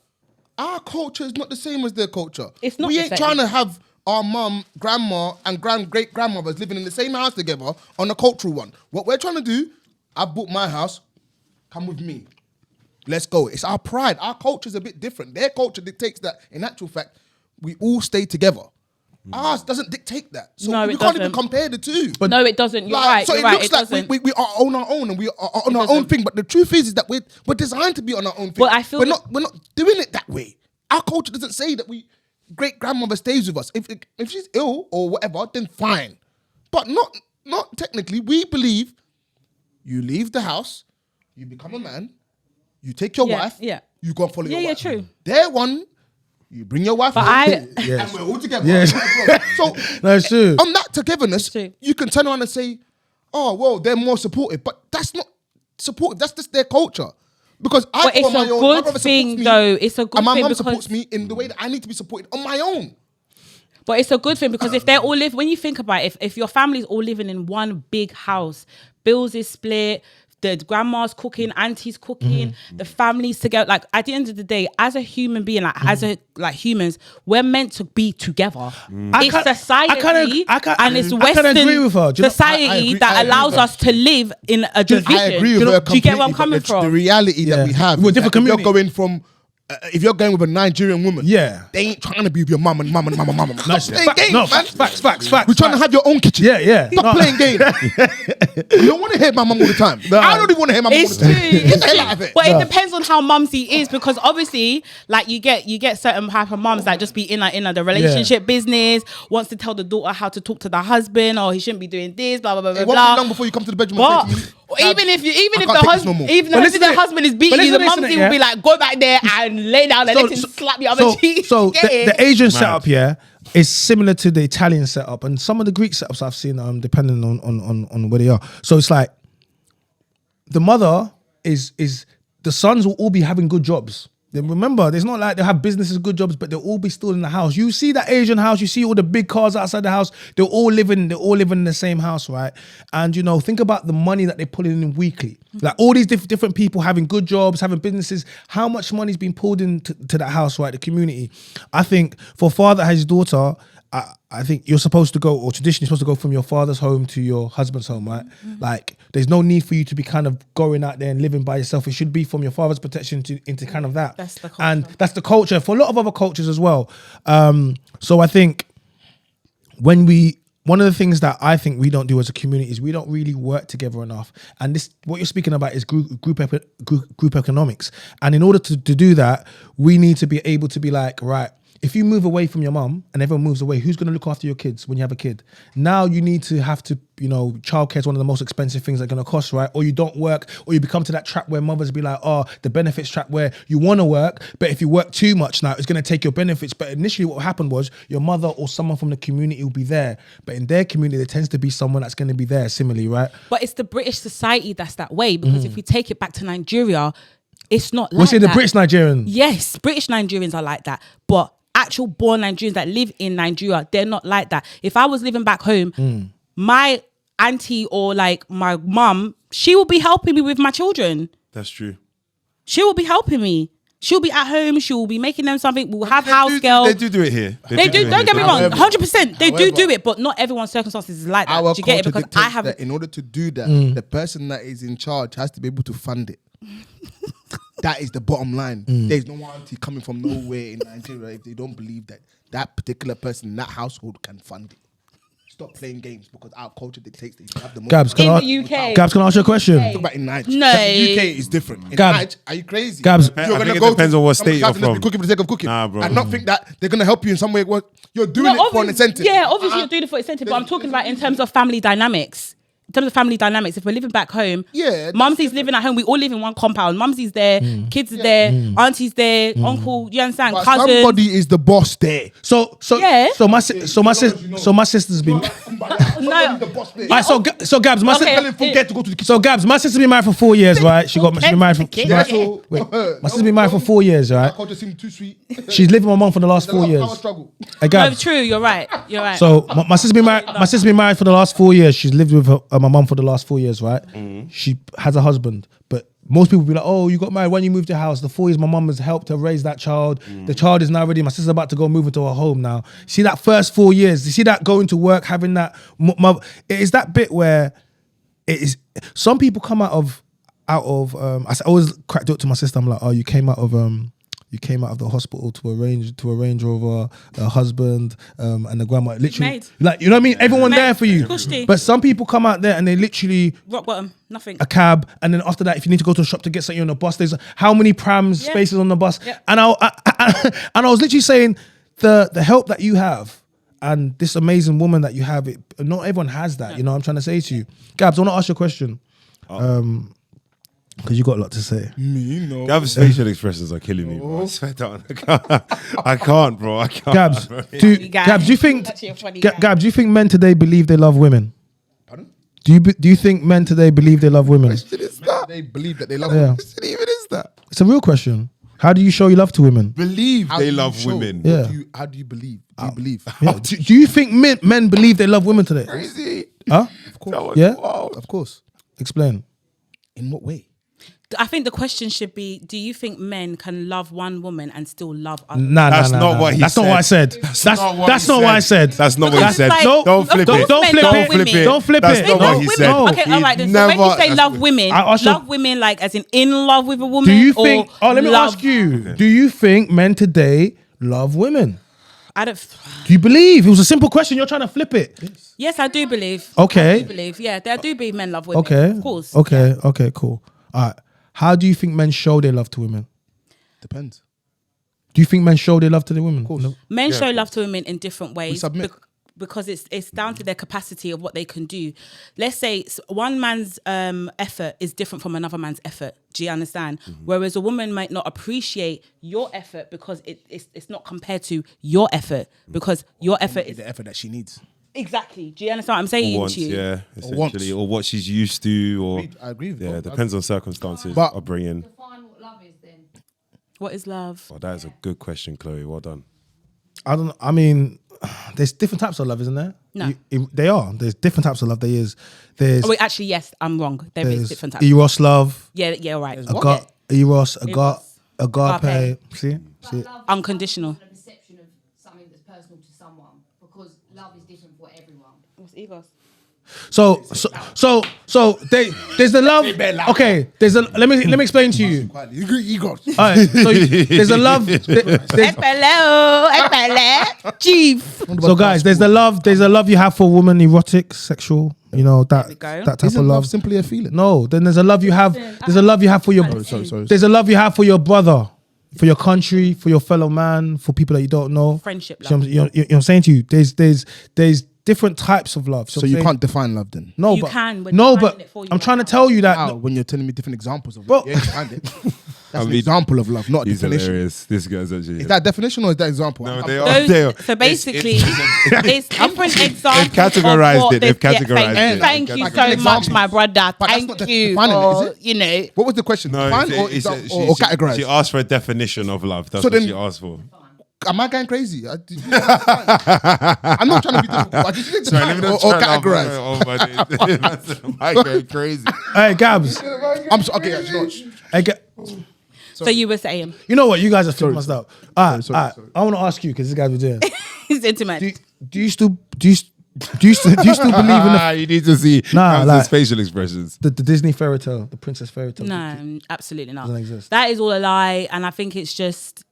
D: Our culture is not the same as their culture.
F: It's not
D: We
F: the
D: ain't
F: same.
D: trying to have our mum, grandma, and great grandmothers living in the same house together on a cultural one. What we're trying to do, I bought my house, come with me. Let's go. It's our pride. Our culture's a bit different. Their culture dictates that, in actual fact, we all stay together. Ours doesn't dictate that. So
F: No,
D: we
F: it
D: can't even
F: doesn't.
D: compare the two.
F: But no, it doesn't. You're right.
D: So
F: You're
D: it
F: right.
D: looks
F: It
D: like
F: doesn't.
D: we are on our own and we are on our own
F: doesn't.
D: thing. But the truth is that we're designed to be on our own thing.
F: But I feel
D: we're not doing it that way. Our culture doesn't say that great grandmother stays with us. If she's ill or whatever, then fine. But not technically. We believe you leave the house, you become a man, you take your wife, you go and follow your wife.
F: Yeah, true.
D: Their one, you bring your wife
F: But
D: home,
A: Yes.
D: and we're all together.
A: Yes.
D: So
A: That's true.
D: on that togetherness,
F: True.
D: you can turn around and say, oh, well, they're more supportive. But that's not supportive. That's just their culture. Because
F: But it's
D: my
F: a
D: own,
F: good
D: my brother
F: thing,
D: supports me,
F: though. It's a good
D: and my
F: thing
D: mum
F: because-
D: supports me in the way that I need to be supported on my own.
F: But it's a good thing because if they're all when you think about it, if your family's all living in one big house, bills is split, the grandma's cooking, auntie's cooking, the family's together. Like at the end of the day, as a human being, like humans, we're meant to be together. It's society and it's Western
A: agree with her. Do you know-
F: society
D: I agree
F: that
D: with
F: allows
D: her.
F: us to live in a division.
D: I agree with her
F: Do you get where I'm
D: completely,
F: coming
D: but
F: from?
D: The reality that we have,
A: We're
D: is
A: different
D: that if you're
A: community.
D: going from, if you're going with a Nigerian woman,
A: Yeah.
D: they ain't trying to be with your mum and mum. Stop playing games,
A: No,
D: man.
A: facts.
D: We're trying to have your own kitchen.
A: Yeah.
D: Stop
A: No.
D: playing games. You don't want to hear my mum all the time. I don't even want to hear my mum all
F: It's
D: the time.
F: true.
D: Get
F: It's
D: the hell
F: true.
D: out of it.
F: But it depends on how mumsy is because obviously, like you get certain type of mums that just be in the relationship business, wants to tell the daughter how to talk to the husband or he shouldn't be doing this, blah blah blah
D: It
F: blah
D: won't be
F: blah.
D: long before you come to the bedroom
F: But
D: and say to me,
F: even if
D: I
F: the
D: can't take this no
F: husband,
D: more.
F: even
A: But
F: if
A: listen
F: the
A: to it.
F: husband is beating
A: But
F: you, the
A: listen to
F: mumsy
A: it,
F: will
A: yeah?
F: be like, go back there and lay down and let him slap you on the cheek.
A: So
F: Get it?
A: the Asian setup, is similar to the Italian setup and some of the Greek setups I've seen, depending on where they are. So it's like the mother is the sons will all be having good jobs. Then remember, it's not like they have businesses, good jobs, but they'll all be still in the house. You see that Asian house, you see all the big cars outside the house. They're all living in the same house, right? And think about the money that they're pulling in weekly. Like all these different people having good jobs, having businesses. How much money's been pulled into that house, right? The community. I think for a father that has his daughter, I think you're supposed to go, or traditionally supposed to go from your father's home to your husband's home, right? Like, there's no need for you to be kind of going out there and living by yourself. It should be from your father's protection into kind of that.
F: That's the culture.
A: And that's the culture for a lot of other cultures as well. So I think one of the things that I think we don't do as a community is we don't really work together enough. And this, what you're speaking about is group economics. And in order to do that, we need to be able to be like, right, if you move away from your mum and everyone moves away, who's going to look after your kids when you have a kid? Now you need to childcare is one of the most expensive things that are going to cost, right? Or you don't work, or you become to that trap where mothers be like, oh, the benefits trap where you want to work, but if you work too much now, it's going to take your benefits. But initially what happened was your mother or someone from the community will be there. But in their community, there tends to be someone that's going to be there similarly, right?
F: But it's the British society that's that way because if we take it back to Nigeria, it's not like
A: We're saying
F: that.
A: the British Nigerian.
F: Yes, British Nigerians are like that. But actual born Nigerians that live in Nigeria, they're not like that. If I was living back home, my auntie or like my mum, she will be helping me with my children.
B: That's true.
F: She will be helping me. She'll be at home. She will be making them something. We'll have house girl.
B: They do it here.
F: They do. Don't get me wrong.
D: However-
F: 100%. They
D: however-
F: do it, but not everyone's circumstances is like that.
D: Our
F: Do you get it?
D: culture
F: Because
D: dictates
F: I have.
D: that in order to do that, the person that is in charge has to be able to fund it. That is the bottom line. There's no auntie coming from nowhere in Nigeria if they don't believe that that particular person in that household can fund it. Stop playing games because our culture dictates that you have the most.
A: Gabs,
F: In the UK.
A: Gabs, can I ask you a question?
D: Talk about in Nigeria.
F: No.
D: The UK is different. In
A: Gabs.
D: Nigeria, are you crazy?
A: Gabs.
B: I think it depends on what state you're
D: someone's gonna be
B: from.
D: cooking for the sake of cooking.
B: Nah, bro.
D: And not think that they're going to help you in some way. Well, you're doing it for an incentive.
F: Yeah, obviously you're doing it for incentive, but I'm talking about in terms of family dynamics. in terms of family dynamics, if we're living back home,
D: Yeah,
F: Mumsy's living at home. We all live in one compound. Mumsy's there, kids are there, auntie's there, uncle. You understand?
D: But
F: Cousins.
D: somebody is the boss there.
F: Yeah.
A: So my sister's been.
F: No.
A: Alright, so Gabs, my
F: Okay.
A: so Gabs, my sister's been married for 4 years, right? She's been married for. My sister's been married for 4 years, right?
D: I can't just seem too sweet.
A: She's lived with my mum for the last 4 years.
D: Power struggle.
A: Hey,
F: No,
A: Gabs.
F: true. You're right. You're right.
A: So my sister's been married. My sister's been married for the last 4 years. She's lived with my mum for the last 4 years, right? She has a husband, but most people be like, "Oh, you got married when you moved your house." The 4 years my mum has helped her raise that child. The child is now ready. My sister's about to go move into her home now. See that first 4 years? You see that going to work, having that. It is that bit where it is. Some people come out of. I always cracked it up to my sister. I'm like, "Oh, you came out of the hospital to arrange over a husband and the grandma, literally,
F: Made.
A: like, you know what I mean? Everyone
F: Made.
A: there for you.
F: Kushti.
A: But some people come out there and they literally
F: Rock bottom. Nothing.
A: a cab, and then after that, if you need to go to a shop to get something on the bus, there's how many prams
F: Yeah.
A: spaces on the bus,
F: Yeah.
A: and I was literally saying the help that you have and this amazing woman that you have, not everyone has that. You know what I'm trying to say to you, Gabs. I want to ask you a question. Because you got a lot to say.
D: Me, no.
B: Gab's facial expressions are killing me, bro. I swear down. I can't, bro. I can't.
A: Gabs,
B: bro.
A: do you think
F: Actually a funny guy.
A: Gabs, do you think men today believe they love women?
D: Pardon?
A: Do you think men today believe they love women?
D: They believe that they love
A: Yeah.
D: you.
B: What even is that?
A: It's a real question. How do you show your love to women?
B: Believe
D: How
B: they
D: do you
B: love
D: show?
B: women.
A: Yeah.
D: How do you believe? Do you believe?
A: Yeah. Do you think men believe they love women today?
B: Crazy.
A: Huh?
D: Of course.
A: Yeah?
D: Of course.
A: Explain.
D: In what way?
F: I think the question should be: do you think men can love one woman and still love others?
A: Nah,
B: That's
A: nah,
B: not
A: nah,
B: what
A: nah.
B: he
A: That's not what I said.
B: That's
A: That's
B: not what
A: that's
B: he
A: not what I said.
B: That's not what he
F: Because
B: said.
F: like,
B: Don't
F: of
B: flip
F: course
B: it.
A: Don't
F: men
A: flip
F: love
A: it.
F: women.
A: Don't flip
B: That's
A: it.
B: not
A: No.
B: what he said.
A: No.
F: Okay, all right. Then. So
B: Never-
F: when you say
B: that's-
F: love women,
A: I also-
F: love women like as in love with a woman.
A: Do you
F: or
A: think? Oh, let me
F: love-
A: ask you. Do you think men today love women?
F: I don't.
A: Do you believe? It was a simple question. You're trying to flip it.
F: Yes, I do believe.
A: Okay.
F: I do believe. Yeah, I do believe men love women.
A: Okay.
F: Of course.
A: Okay. Okay. Cool. All right. How do you think men show their love to women?
D: Depends.
A: Do you think men show their love to the women? Of
D: course.
A: No.
F: Men show love to women in different ways.
D: submit.
F: Because it's down to their capacity of what they can do. Let's say one man's effort is different from another man's effort. Do you understand? Whereas a woman might not appreciate your effort because it's not compared to your effort, because your effort is
D: The effort that she needs.
F: exactly. Do you understand what I'm saying
B: Once,
F: to you?
B: yeah,
D: once.
B: essentially, or what she's used to, or
D: I agree with
B: yeah,
D: that.
B: it depends on circumstances.
D: But-
B: upbringing.
C: Define what love is then.
F: What is love?
B: Oh, that is a good question, Chloe. Well done.
A: I don't. I mean, there's different types of love, isn't there?
F: No.
A: They are. There's different types of love. There is. There's.
F: Oh, wait, actually, yes, I'm wrong. There is
A: there's
F: different types.
A: Eros love.
F: Yeah, right.
A: Eros,
F: Eros.
A: agape.
F: Agape.
A: See.
C: But
A: See.
C: love is
F: Unconditional.
C: the perception of something that's personal to someone, because love is different for everyone.
F: What's egos?
A: So there's the love. Okay. There's a. Let me explain to you.
D: You got.
A: All right. So there's a love.
F: Chief.
A: So guys, there's the love. There's a love you have for women, erotic, sexual. You know that
F: we go.
A: that type
D: Isn't
A: of
D: love
A: love.
D: simply a feeling?
A: No. Then there's a love you have. There's a love you have for your.
D: Sorry.
A: There's a love you have for your brother, for your country, for your fellow man, for people that you don't know.
F: Friendship
A: So
F: love.
A: you know what I'm saying to you. There's different types of love.
D: So you can't define love then?
A: No,
F: You
A: but
F: can, when
A: no,
F: you're
A: but
F: finding it for you
A: I'm
F: right
A: trying to
F: now.
A: tell you that.
D: How? When you're telling me different examples of
A: Bro.
D: it. Yeah, you find it. That's an
B: mean,
D: example of love, not a
B: He's
D: definition.
B: hilarious. This guy's actually.
D: Is that definition or is that example?
B: No,
D: I'm-
B: they
D: I'm-
B: are. They are.
F: So basically, it's different examples.
B: categorized
F: of what
B: it, they've
F: this- yeah,
B: categorized it.
F: Thank you
D: Like
F: so much,
D: examples.
F: my brother.
D: But that's
F: Thank
D: not
F: you
D: defining it,
F: for,
D: is it?
F: you know.
D: What was the question?
B: No,
D: Define
B: it's-
D: or
B: it's-
D: or
B: she
D: categorize?
B: asked for a definition of love. That's
D: So
B: what
D: then-
B: she asked for.
D: Am I going crazy? I'm not trying to be difficult. I just need to define or categorize.
B: Oh my God, going crazy.
A: Hey, Gabs.
D: I'm so, okay. You know what?
A: Hey,
F: So you were saying
A: you know what? You guys are flipping my stuff. All right,
D: Sorry.
A: all right. I want to ask you because this guy's been doing.
F: it's intimate.
A: Do you still believe in the
B: You need to see
A: Nah,
B: Kamsa's
A: like-
B: facial expressions.
A: the Disney fairy tale, the princess fairy tale?
F: No, absolutely not.
A: Doesn't exist.
F: That is all a lie, and I think it's just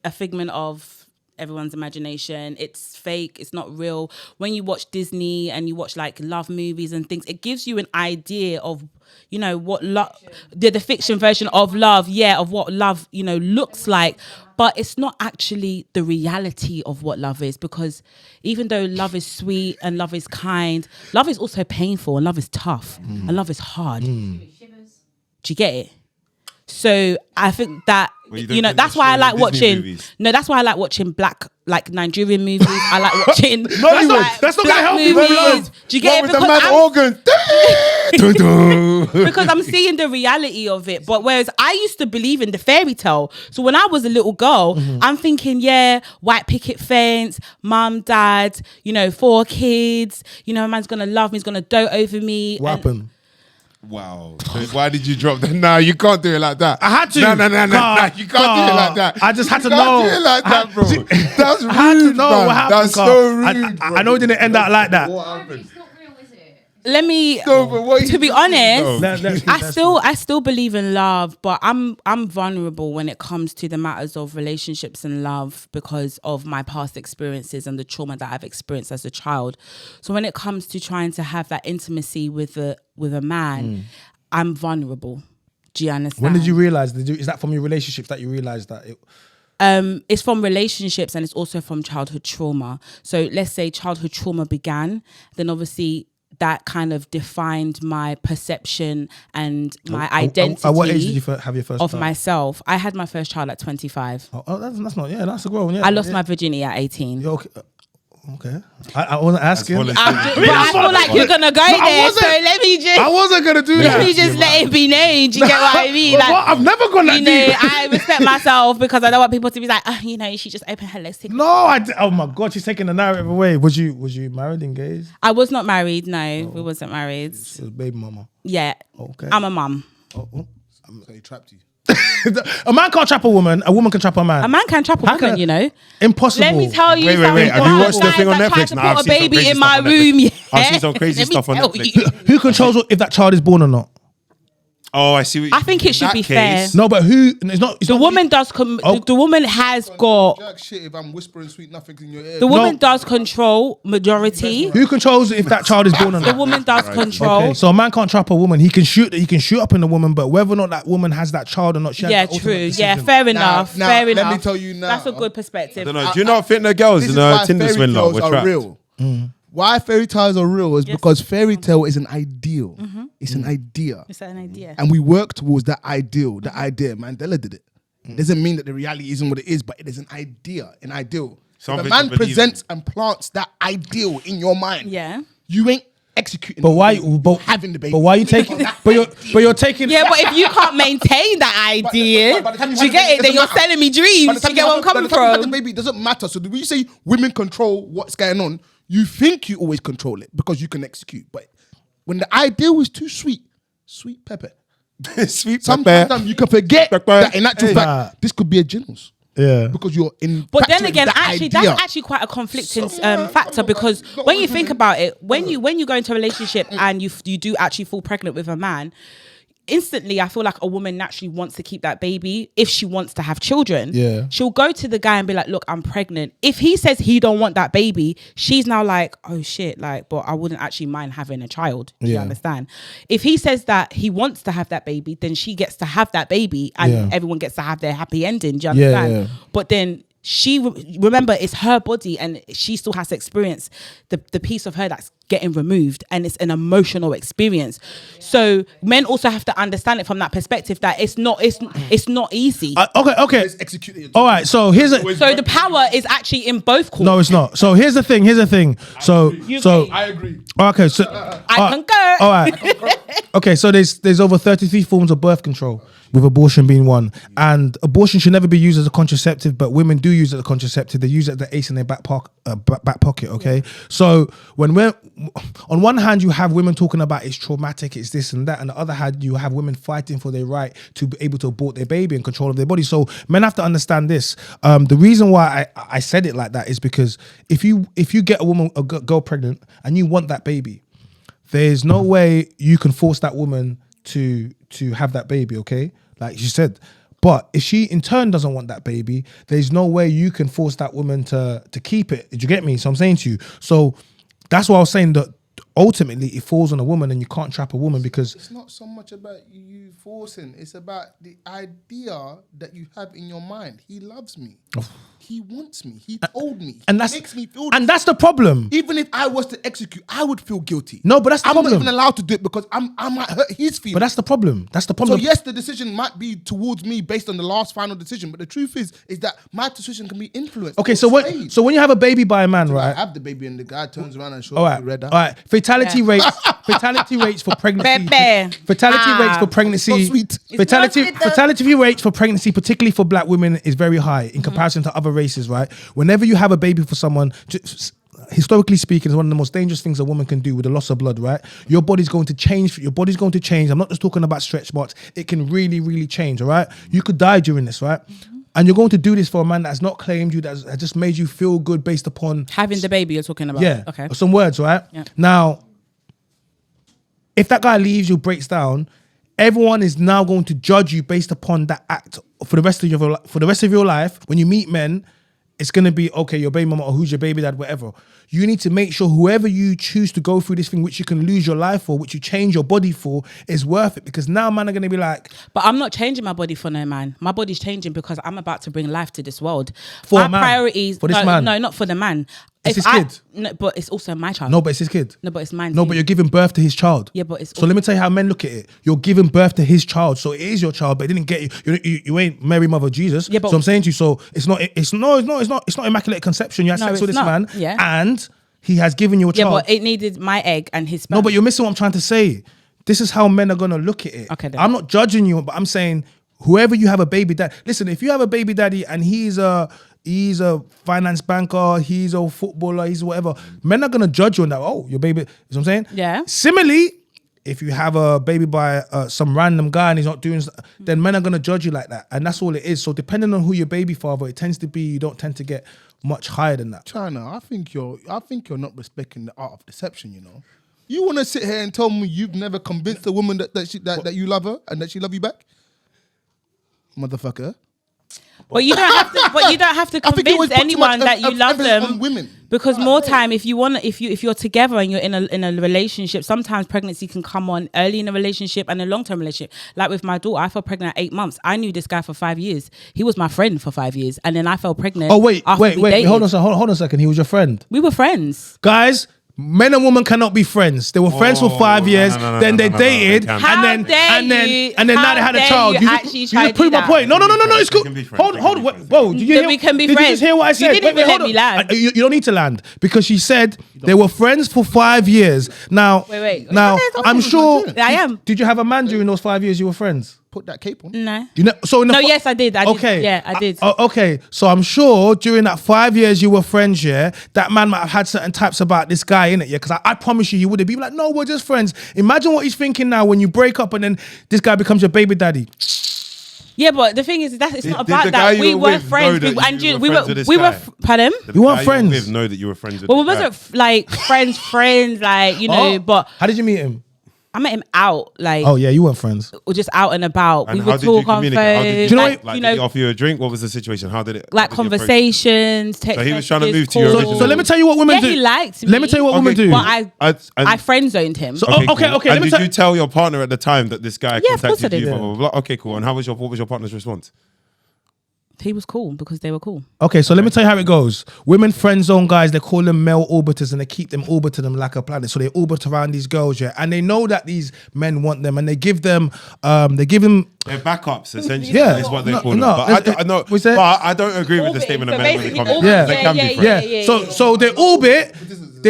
F: a figment of everyone's imagination. It's fake. It's not real. When you watch Disney and you watch like love movies and things, it gives you an idea of, you know, what love, the fiction version of love, of what love, you know, looks like. But it's not actually the reality of what love is, because even though love is sweet and love is kind, love is also painful and love is tough and love is hard. Do you get it? So I think that, you know, that's why I like watching. No, that's why I like watching black, like Nigerian movies. I like watching.
A: That's not gonna help you.
F: movies. Do you get it?
D: With the mad organ.
F: Because I'm seeing the reality of it. But whereas I used to believe in the fairy tale. So when I was a little girl, I'm thinking, white picket fence, mum, dad, you know, 4 kids, you know, a man's gonna love me, he's gonna dote over me.
A: What happened?
B: Wow.
G: Why did you drop that? No, you can't do it like that.
A: I had to.
G: No, you can't do it like that.
A: I just had to
G: You
A: know.
G: can't do it like that, bro. That's rude,
A: I had to know
G: man.
A: what happened.
G: That's so rude,
A: I know it didn't end out like that.
G: What happened?
C: It's not real, is it?
F: Let me,
G: No, but what
F: to be
G: you-
F: honest,
G: No.
F: I still believe in love, but I'm vulnerable when it comes to the matters of relationships and love because of my past experiences and the trauma that I've experienced as a child. So when it comes to trying to have that intimacy with a man, I'm vulnerable. Do you understand?
A: When did you realize? Is that from your relationships that you realized that it?
F: It's from relationships and it's also from childhood trauma. So let's say childhood trauma began, then obviously that kind of defined my perception and my identity.
A: At what age did you have your first
F: of
A: child?
F: myself? I had my first child at 25.
A: Oh, that's not. Yeah, that's a grown. Yeah,
F: I lost my virginity at 18.
A: You're okay. Okay. I wasn't asking.
F: But I feel like you're gonna go there, so let me just.
A: I wasn't gonna do that.
F: Let me just let it be known. Do you get what I mean?
A: Well, what? I've never gone that
F: you know,
A: deep.
F: I respect myself because I don't want people to be like, you know, she just opened her legs.
A: No, oh my God, she's taking the narrative away. Was you married, engaged?
F: I was not married. No, we wasn't married.
A: She was baby mama.
F: Yeah.
A: Okay.
F: I'm a mum.
A: Oh.
D: So he trapped you.
A: A man can't trap a woman. A woman can trap a man.
F: A man can trap a
A: How
F: woman,
A: can-
F: you know.
A: Impossible.
F: Let me tell you
B: Wait.
F: something.
B: Have you watched the
F: Guys
B: thing on
F: that tried
B: Netflix?
F: to
B: Nah,
F: put
B: I've
F: a
B: seen some
F: baby
B: crazy
F: in
B: stuff
F: my
B: on
F: room.
B: Netflix. I've seen some crazy
F: Let me
B: stuff on
F: tell
B: Netflix.
F: you.
A: Who controls if that child is born or not?
B: Oh, I see. What
F: I think it should
B: that
F: be
B: case-
F: fair.
A: No, but who? It's not. It's
F: The
A: not
F: woman does. The woman has got.
D: Jack shit if I'm whispering sweet nothings in your ear.
F: The woman does control majority.
A: Who controls if that child is born or
F: The
A: not?
F: woman does control.
A: Okay, so a man can't trap a woman. He can shoot up in the woman, but whether or not that woman has that child or not, she has
F: Yeah,
A: the ultimate
F: true.
A: decision.
F: Yeah, fair enough.
D: now,
F: fair
D: let
F: enough.
D: me tell you now.
F: That's a good perspective.
B: I don't know. Do you not think the girls
D: This
B: in
D: is
B: a
D: why
B: Tinder
D: fairy
B: swindler
D: tales
B: were
D: are
B: trapped?
D: real. Why fairy tales are real is because fairy tale is an ideal. It's an idea.
F: Is that an idea?
D: And we work towards that ideal. The idea, Mandela did it. Doesn't mean that the reality isn't what it is, but it is an idea, an ideal. If
B: Something
D: a
B: to
D: man
B: believe
D: presents and plants that ideal in your mind,
F: Yeah.
D: you ain't executing.
A: But why?
D: the baby,
A: But
D: having the baby?
A: But why you taking? But you're taking.
F: Yeah, but if you can't maintain that idea,
D: by the time
F: do you get it? Then you're selling me
D: By the
F: dreams. Do
D: time
F: you get where I'm
D: by
F: coming
D: the time you have the
F: from?
D: baby, it doesn't matter. So when you say women control what's going on, you think you always control it because you can execute. But when the ideal is too sweet pepper,
B: Sweet
D: sometimes
B: pepper.
D: you can forget that in actual
A: Hey.
D: fact, this could be a genius.
A: Yeah.
D: Because you're in.
F: But then again, actually, that's actually quite a conflicting factor because when you think about it, when you go into a relationship and you do actually fall pregnant with a man, instantly I feel like a woman naturally wants to keep that baby if she wants to have children.
A: Yeah.
F: She'll go to the guy and be like, look, I'm pregnant. If he says he don't want that baby, she's now like, oh shit, like, but I wouldn't actually mind having a child. Do you
A: Yeah.
F: understand? If he says that he wants to have that baby, then she gets to have that baby and
A: Yeah.
F: everyone gets to have their happy ending. Do you
A: Yeah,
F: understand?
A: yeah.
F: But then remember it's her body and she still has to experience the piece of her that's getting removed, and it's an emotional experience. So men also have to understand it from that perspective that it's not easy.
A: Okay.
D: Let's execute it.
A: All right. So here's a.
F: So the power is actually in both courts.
A: No, it's not. So here's the thing. So
D: I agree.
A: okay. So
F: I concur.
A: All right. Okay. So there's over 33 forms of birth control, with abortion being one. And abortion should never be used as a contraceptive, but women do use it as a contraceptive. They use it as the ace in their back pocket. Okay. So when we're on one hand, you have women talking about it's traumatic, it's this and that. On the other hand, you have women fighting for their right to be able to abort their baby and control of their body. So men have to understand this. The reason why I said it like that is because if you get a girl pregnant and you want that baby, there's no way you can force that woman to have that baby, okay? Like you said. But if she in turn doesn't want that baby, there's no way you can force that woman to keep it. Did you get me? So I'm saying to you. So that's why I was saying that ultimately it falls on a woman, and you can't trap a woman because
D: It's not so much about you forcing. It's about the idea that you have in your mind. He loves me. He wants me. He told me.
A: and
D: He
A: that's
D: makes me feel.
A: and that's the problem.
D: Even if I was to execute, I would feel guilty.
A: No, but that's the
D: I'm
A: problem.
D: not even allowed to do it because I might hurt his feelings.
A: But that's the problem. That's the
D: So
A: problem.
D: yes, the decision might be towards me based on the last final decision, but the truth is that my decision can be influenced.
A: Okay,
D: or
A: so
D: swayed.
A: when you have a baby by a man,
D: I
A: right?
D: have the baby and the guy turns around and shows
A: All
D: me
A: right,
D: red
A: all right. Fatality rates for pregnancy.
F: Bebe.
A: Fatality rates for pregnancy.
D: so sweet.
A: Fatality
F: It's not sweet,
A: fatality rates for pregnancy, particularly for black women, is very high in comparison to other races. Right? Whenever you have a baby for someone, historically speaking, is one of the most dangerous things a woman can do with the loss of blood. Right? Your body's going to change. Your body's going to change. I'm not just talking about stretch marks. It can really, really change. All right? You could die during this. Right? And you're going to do this for a man that's not claimed you, that has just made you feel good based upon
F: Having the baby you're talking about.
A: yeah,
F: Okay.
A: some words, right?
F: Yeah.
A: Now, if that guy leaves you, breaks down, everyone is now going to judge you based upon that act for the rest of your life. When you meet men, it's gonna be okay, your baby mama or who's your baby dad, whatever. You need to make sure whoever you choose to go through this thing, which you can lose your life for, which you change your body for, is worth it. Because now man are gonna be like,
F: But I'm not changing my body for no man. My body's changing because I'm about to bring life to this world.
A: For
F: my
A: a man.
F: priorities
A: For this
F: no,
A: man.
F: No, not for the man.
A: It's his kid.
F: No, but it's also my child.
A: no, but it's his kid.
F: No, but it's mine.
A: No,
F: too.
A: but you're giving birth to his child.
F: Yeah, but it's
A: So let me tell you how men look at it. You're giving birth to his child, so it is your child, but it didn't get you. You ain't Mary, Mother of Jesus.
F: Yeah, but-
A: so I'm saying to you, so it's not immaculate conception. You had
F: No,
A: sex with
F: it's
A: this
F: not.
A: man,
F: Yeah.
A: and he has given you a
F: Yeah,
A: child.
F: but it needed my egg and his sperm.
A: No, but you're missing what I'm trying to say. This is how men are gonna look at it.
F: Okay, then.
A: I'm not judging you, but I'm saying whoever you have a baby dad. Listen, if you have a baby daddy and he's a finance banker, he's a footballer, he's whatever, men are gonna judge you on that. Oh, your baby. You know what I'm saying?
F: Yeah.
A: Similarly, if you have a baby by some random guy and he's not doing, then men are gonna judge you like that, and that's all it is. So depending on who your baby father, it tends to be you don't tend to get much higher than that.
D: China, I think you're not respecting the art of deception. You know, you want to sit here and tell me you've never convinced a woman that you love her and that she love you back, motherfucker.
F: But you don't have to. But you don't have to
D: I think you always
F: convince
D: put too much
F: anyone that you love
D: emphasis
F: them.
D: on women.
F: Because more time, if you're together and you're in a relationship, sometimes pregnancy can come on early in a relationship and a long-term relationship. Like with my daughter, I fell pregnant at 8 months. I knew this guy for 5 years. He was my friend for 5 years, and then I fell pregnant.
A: Oh wait,
F: after we dated.
A: hold on a second. He was your friend,
F: We were friends.
A: guys. Men and women cannot be friends. They were friends for 5 years, then they dated,
B: they
A: and
B: can't.
A: then
F: How
A: and
F: dare
A: then
F: you-
A: and then now
F: how
A: they had a
F: dare
A: child.
F: you actually try
A: just
F: to
A: prove
F: do
A: my
F: that?
A: point. No, it's
B: They
A: cool.
B: can be friends.
A: Hold,
B: They
A: hold.
B: can be friends.
A: Whoa, did you
F: That
A: hear?
F: we can be
A: did you
F: friends.
A: just hear what I
F: You
A: said?
F: didn't even let me land.
A: You don't need to land because she said they were friends for 5 years. Now,
F: Wait.
A: now I'm sure.
F: I am.
A: Did you have a man during those 5 years you were friends?
D: Put that cape on.
F: No.
A: You know, so in the
F: No, yes, I did. I did.
A: Okay.
F: Yeah, I did.
A: Okay. So I'm sure during that 5 years you were friends, yeah, that man might have had certain types about this guy, innit? Yeah, because I promise you he would have been like, no, we're just friends. Imagine what he's thinking now when you break up and then this guy becomes your baby daddy.
F: Yeah, but the thing is that it's not
B: Did
F: about
B: the guy
F: that.
B: you
F: We
B: were
F: were
B: with
F: friends.
B: know that you were friends with this guy?
F: Pardon?
A: You weren't
B: Guy
A: friends.
B: with know that you were friends with.
F: Well, we
B: this guy.
F: wasn't like friends, like, you know, but
A: How did you meet him?
F: I met him out, like,
A: Oh yeah, you weren't friends.
F: or just out and about.
B: And
F: We
B: how
F: would
B: did you
F: talk on
B: communicate? How did
F: phone,
B: you,
A: Do you know
F: like,
A: what-
F: you
B: did he
F: know,
B: offer you a drink? What was the situation? How did it?
F: like
B: how did you approach it?
F: conversations, text
B: So he was trying to
F: messages,
B: move to your
F: calls.
B: original-
A: So let me tell you what women
F: Yeah,
A: do.
F: he liked me.
A: Let me tell you what women
B: Okay,
A: do.
F: But I
B: and-
F: friend zoned him.
A: So
B: Okay,
A: okay,
B: cool.
A: okay. Let
B: And
A: me
B: did
A: tell
B: you tell your partner at the time that this guy
F: Yeah, of course I
B: contacted
F: did.
B: you? Blah, blah, blah. Okay, cool. And what was your partner's response?
F: He was cool because they were cool.
A: Okay, so let me tell you how it goes. Women friend zone guys, they call them male orbiters and they keep them orbiting them like a planet. So they orbit around these girls, yeah, and they know that these men want them and they give them
B: They're backups, essentially.
A: Yeah.
B: is what they
A: No,
B: call them.
A: no,
B: But
A: what's that?
B: I don't agree with the statement of men when it comes to
F: Orbit,
A: Yeah.
B: They can be friends.
A: So they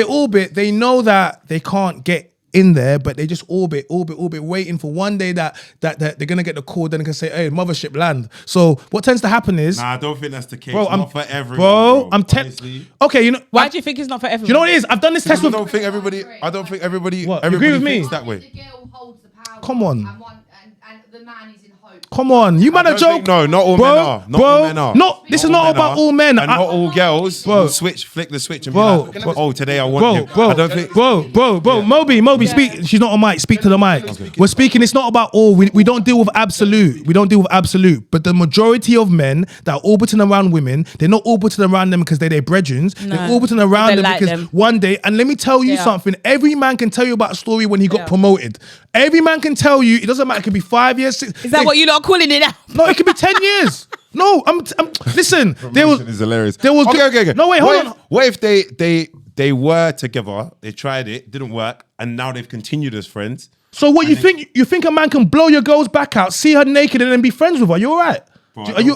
A: orbit. They know that they can't get in there, but they just orbit, waiting for one day that they're gonna get the call. Then they can say, "Hey, mothership land." So what tends to happen is,
B: Nah, I don't think that's the case.
A: bro,
B: Not for everyone.
A: bro, I'm
B: honestly.
A: okay. You know
F: Why do you think it's not for everyone?
A: You know what it is? I've done this test
B: I
A: with.
B: don't think everybody.
A: What? You
B: Everybody
A: agree with me?
B: thinks that way.
C: The girl holds the power.
A: Come on.
C: And the man is in hope.
A: Come on, you man a joke.
B: No, not all men are. Not all men are.
A: No, this is not about all men.
B: And not all girls will flick the switch and be like, oh, today I want him. I don't think.
A: Bro, Moby, speak. She's not on mic. Speak to the mic. We're speaking. It's not about all. We don't deal with absolute. We don't deal with absolute. But the majority of men that are orbiting around women, they're not orbiting around them because they're their brethrens. They're orbiting around them because one day. And let me tell you something. Every man can tell you about a story when he got promoted. Every man can tell you. It doesn't matter. It could be 5 years. 6.
F: Is that what you're not calling it now?
A: No, it could be 10 years. No, I'm listen. There was.
B: Is hilarious.
A: There was.
B: Okay.
A: No, wait, hold on.
B: What if they were together? They tried it, didn't work, and now they've continued as friends.
A: So what you think? You think a man can blow your girl's back out, see her naked, and then be friends with her? You all right?
B: Bro,
A: Are you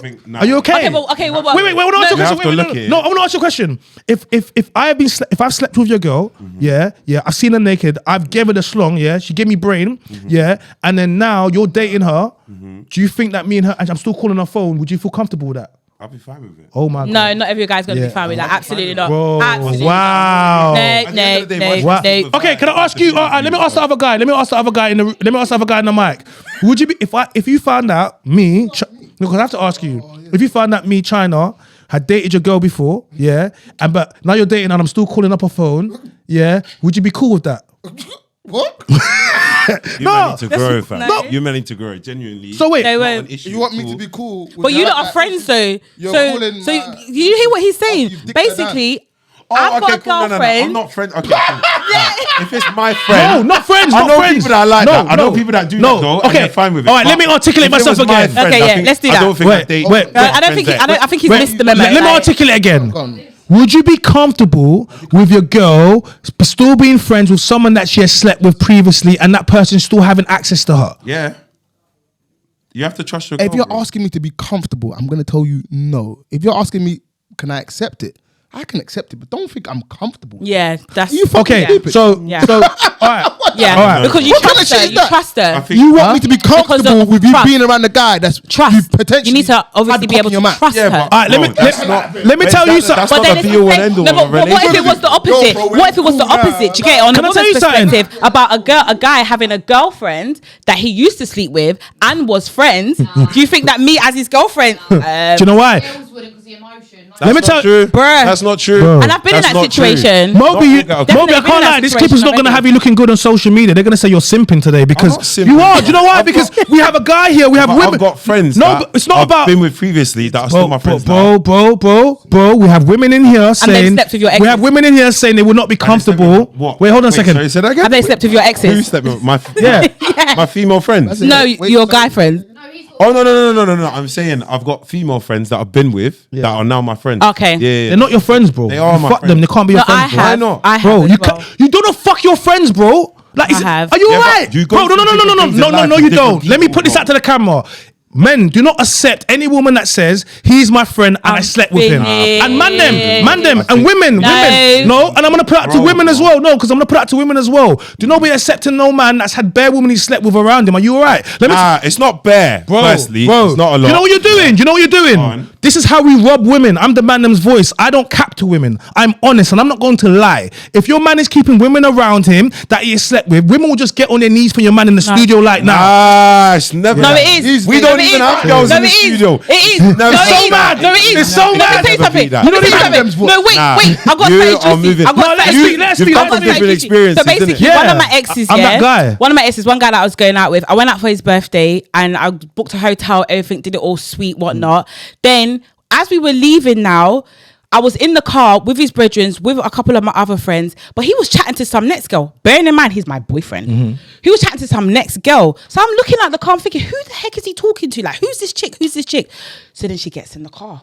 A: okay?
F: Okay, well,
A: wait. I want to ask you a
B: have to
A: question.
B: look at it.
A: No, I want to ask you a question. If I've slept with your girl, yeah, I've seen her naked. I've gave her the slong, yeah. She gave me brain, yeah, and then now you're dating her. Do you think that me and her, and I'm still calling her phone? Would you feel comfortable with that?
B: I'll be fine with it.
A: Oh my God.
F: No, not every guy's gonna be fine with that. Absolutely not.
A: Bro,
F: Absolutely
A: wow.
F: No.
A: Wow. Okay, can I ask you? Let me ask the other guy. Let me ask the other guy in the mic. Would you be if you found out me? Because I have to ask you. If you found out me, China, had dated your girl before, yeah, but now you're dating and I'm still calling up her phone, yeah, would you be cool with that?
G: What?
B: You man need to grow, fam.
F: No.
B: You man need to grow, genuinely.
A: So wait,
F: They
B: Not
F: won't.
B: an issue.
G: You want me to be cool? with
F: But you
G: that?
F: lot are friends though.
G: You're
F: So
G: calling,
F: you hear what he's saying?
G: you've dicked her
F: Basically, I've got a
B: cool. No, I'm
F: girlfriend.
B: not friends. Okay, cool. If it's my friend,
A: no, not friends.
B: I
A: Not
B: know
A: friends.
B: people that are like that. I know
A: no,
B: people that do
A: no.
B: that though.
A: Okay,
B: and they're fine with it.
A: all right, let
B: But
A: me articulate
B: if it
A: myself
B: was my
A: again.
B: friend,
F: Okay,
B: I
F: yeah,
B: think-
F: let's do
B: I
F: that.
B: don't think
A: Wait,
B: I'd date.
A: wait.
F: I don't think. I think he's missed the memo.
A: Let me
F: like-
A: articulate again. Would you be comfortable with your girl still being friends with someone that she has slept with previously and that person still having access to her?
B: Yeah. You have to trust your girl.
D: If you're
B: bro.
D: asking me to be comfortable, I'm gonna tell you no. If you're asking me, can I accept it? I can accept it, but don't think I'm comfortable.
F: Yeah, that's
D: You fucking
A: Okay,
D: stupid.
A: so
F: Yeah.
A: all right.
F: yeah.
A: All right.
F: Because you
D: What kind of
F: trust
D: shit
F: her.
D: is
F: You
D: that?
F: trust
B: I
F: her.
B: think
D: You want me to be
F: Because of
D: comfortable with you
F: trust.
D: being around the guy that's
F: Trust.
D: you potentially
F: You need to obviously
D: had
F: be
D: cock
F: able
D: in your
F: to
D: mouth.
F: trust
B: Yeah,
F: her.
B: but
A: All right, let me tell you something.
B: That's
F: But
B: not
F: then
B: the
F: it's
B: be all and
F: the
B: end
F: same.
B: all
F: No,
B: of a
F: but what if it was the opposite?
G: bro,
F: What if it was the
G: cool now.
F: opposite? Do you get it? On a
A: Can I tell
F: woman's
A: you something?
F: perspective about a guy having a girlfriend that he used to sleep with and was friends. Do you think that me as his girlfriend?
A: Do you know why?
C: Girls wouldn't because the emotion. Like,
A: Let me tell you,
F: Bruh.
B: That's not true.
A: Bro.
F: And I've been in
B: That's
F: that
B: not true.
F: situation.
A: Moby,
B: Not all girls.
A: Moby, I
F: Definitely been
A: can't
F: in that
A: lie. This
F: situation
A: clip is not going to
F: already.
A: have you looking good on social media. They're going to say you're simping today because
B: not simping.
A: you are. Do you know why?
B: I've
A: Because
B: got-
A: we have a guy here. We have
B: But
A: women.
B: I've got friends.
A: No,
B: that
A: but it's not
B: I've
A: about.
B: been with previously that are still my friends now.
A: Bro, we have women in here saying
F: slept with your
A: we
F: exes.
A: have women in here saying they will not be comfortable.
B: What?
A: Wait, hold on a second.
B: Sorry, say that again.
F: Have they slept with your
B: Who
F: exes?
B: slept with my
A: Yeah.
B: my female friends?
F: No,
D: Wait,
F: your
D: so-
F: guy friends.
C: no, he's got
B: Oh no! I'm saying I've got female friends that I've been with that are now my friends.
F: Okay.
B: Yeah.
A: They're not your friends, bro.
B: They are
A: You
B: my
A: fuck them.
B: friends.
A: They can't be
F: No,
A: your
F: I
A: friends, bro.
F: have.
B: not?
F: I have.
A: Bro,
F: as
A: you
F: well.
A: you don't fuck your friends, bro. Like,
F: I have.
A: Are you
B: Yeah, but
A: alright?
B: you go
A: Bro, no,
B: through different things in
A: no,
B: life
A: you
B: with different
A: don't. Let me
B: people,
A: put this
B: bro.
A: out to the camera. Men, do not accept any woman that says he's my friend and I slept with him.
F: finished.
A: And man them,
B: I
A: and
B: think-
A: women. No, and I'm gonna put it out to
B: Bro,
A: women as
B: bro.
A: well. No, because I'm gonna put it out to women as well. Do not be accepting no man that's had bare women he slept with around him. Are you alright? Let me.
B: It's not bare. Firstly, it's not a lot.
A: You know what you're doing? You know what you're doing?
B: on.
A: This is how we rob women. I'm the man them's voice. I don't cap to women. I'm honest and I'm not going to lie. If your man is keeping women around him that he has slept with, women will just get on their knees for your man in the studio like now.
B: It's never.
F: No, it is.
B: We
F: No,
B: don't
F: it
B: even
F: is.
B: have girls
F: No,
B: in the
F: it is.
B: studio.
F: It is.
B: No,
F: No,
B: it's
F: it
B: so
F: is.
B: mad.
F: No, it is.
B: It's so
F: Let me
B: mad.
F: say
B: Never
F: something.
B: be that.
F: Let me
B: You
F: say
B: don't
F: something.
D: even
F: No, wait.
B: Nah.
F: I got
B: You
F: something
B: are
F: juicy.
B: moving.
F: I got
A: No,
F: something
A: let's
F: juicy.
A: speak, let's
B: You've
A: speak.
B: come
F: I
B: from
F: got
B: different
F: something juicy.
B: experiences,
F: So basically,
B: isn't it?
F: one of
A: Yeah.
F: my exes,
A: I'm
F: yeah,
A: that guy.
F: one of my exes, one guy that I was going out with, I went out for his birthday and I booked a hotel, everything, did it all sweet, whatnot. Then, as we were leaving now, I was in the car with his brethren, with a couple of my other friends, but he was chatting to some next girl. Bearing in mind, he's my boyfriend. He was chatting to some next girl. So I'm looking at the car, I'm thinking, who the heck is he talking to? Like, who's this chick? Who's this chick? So then she gets in the car.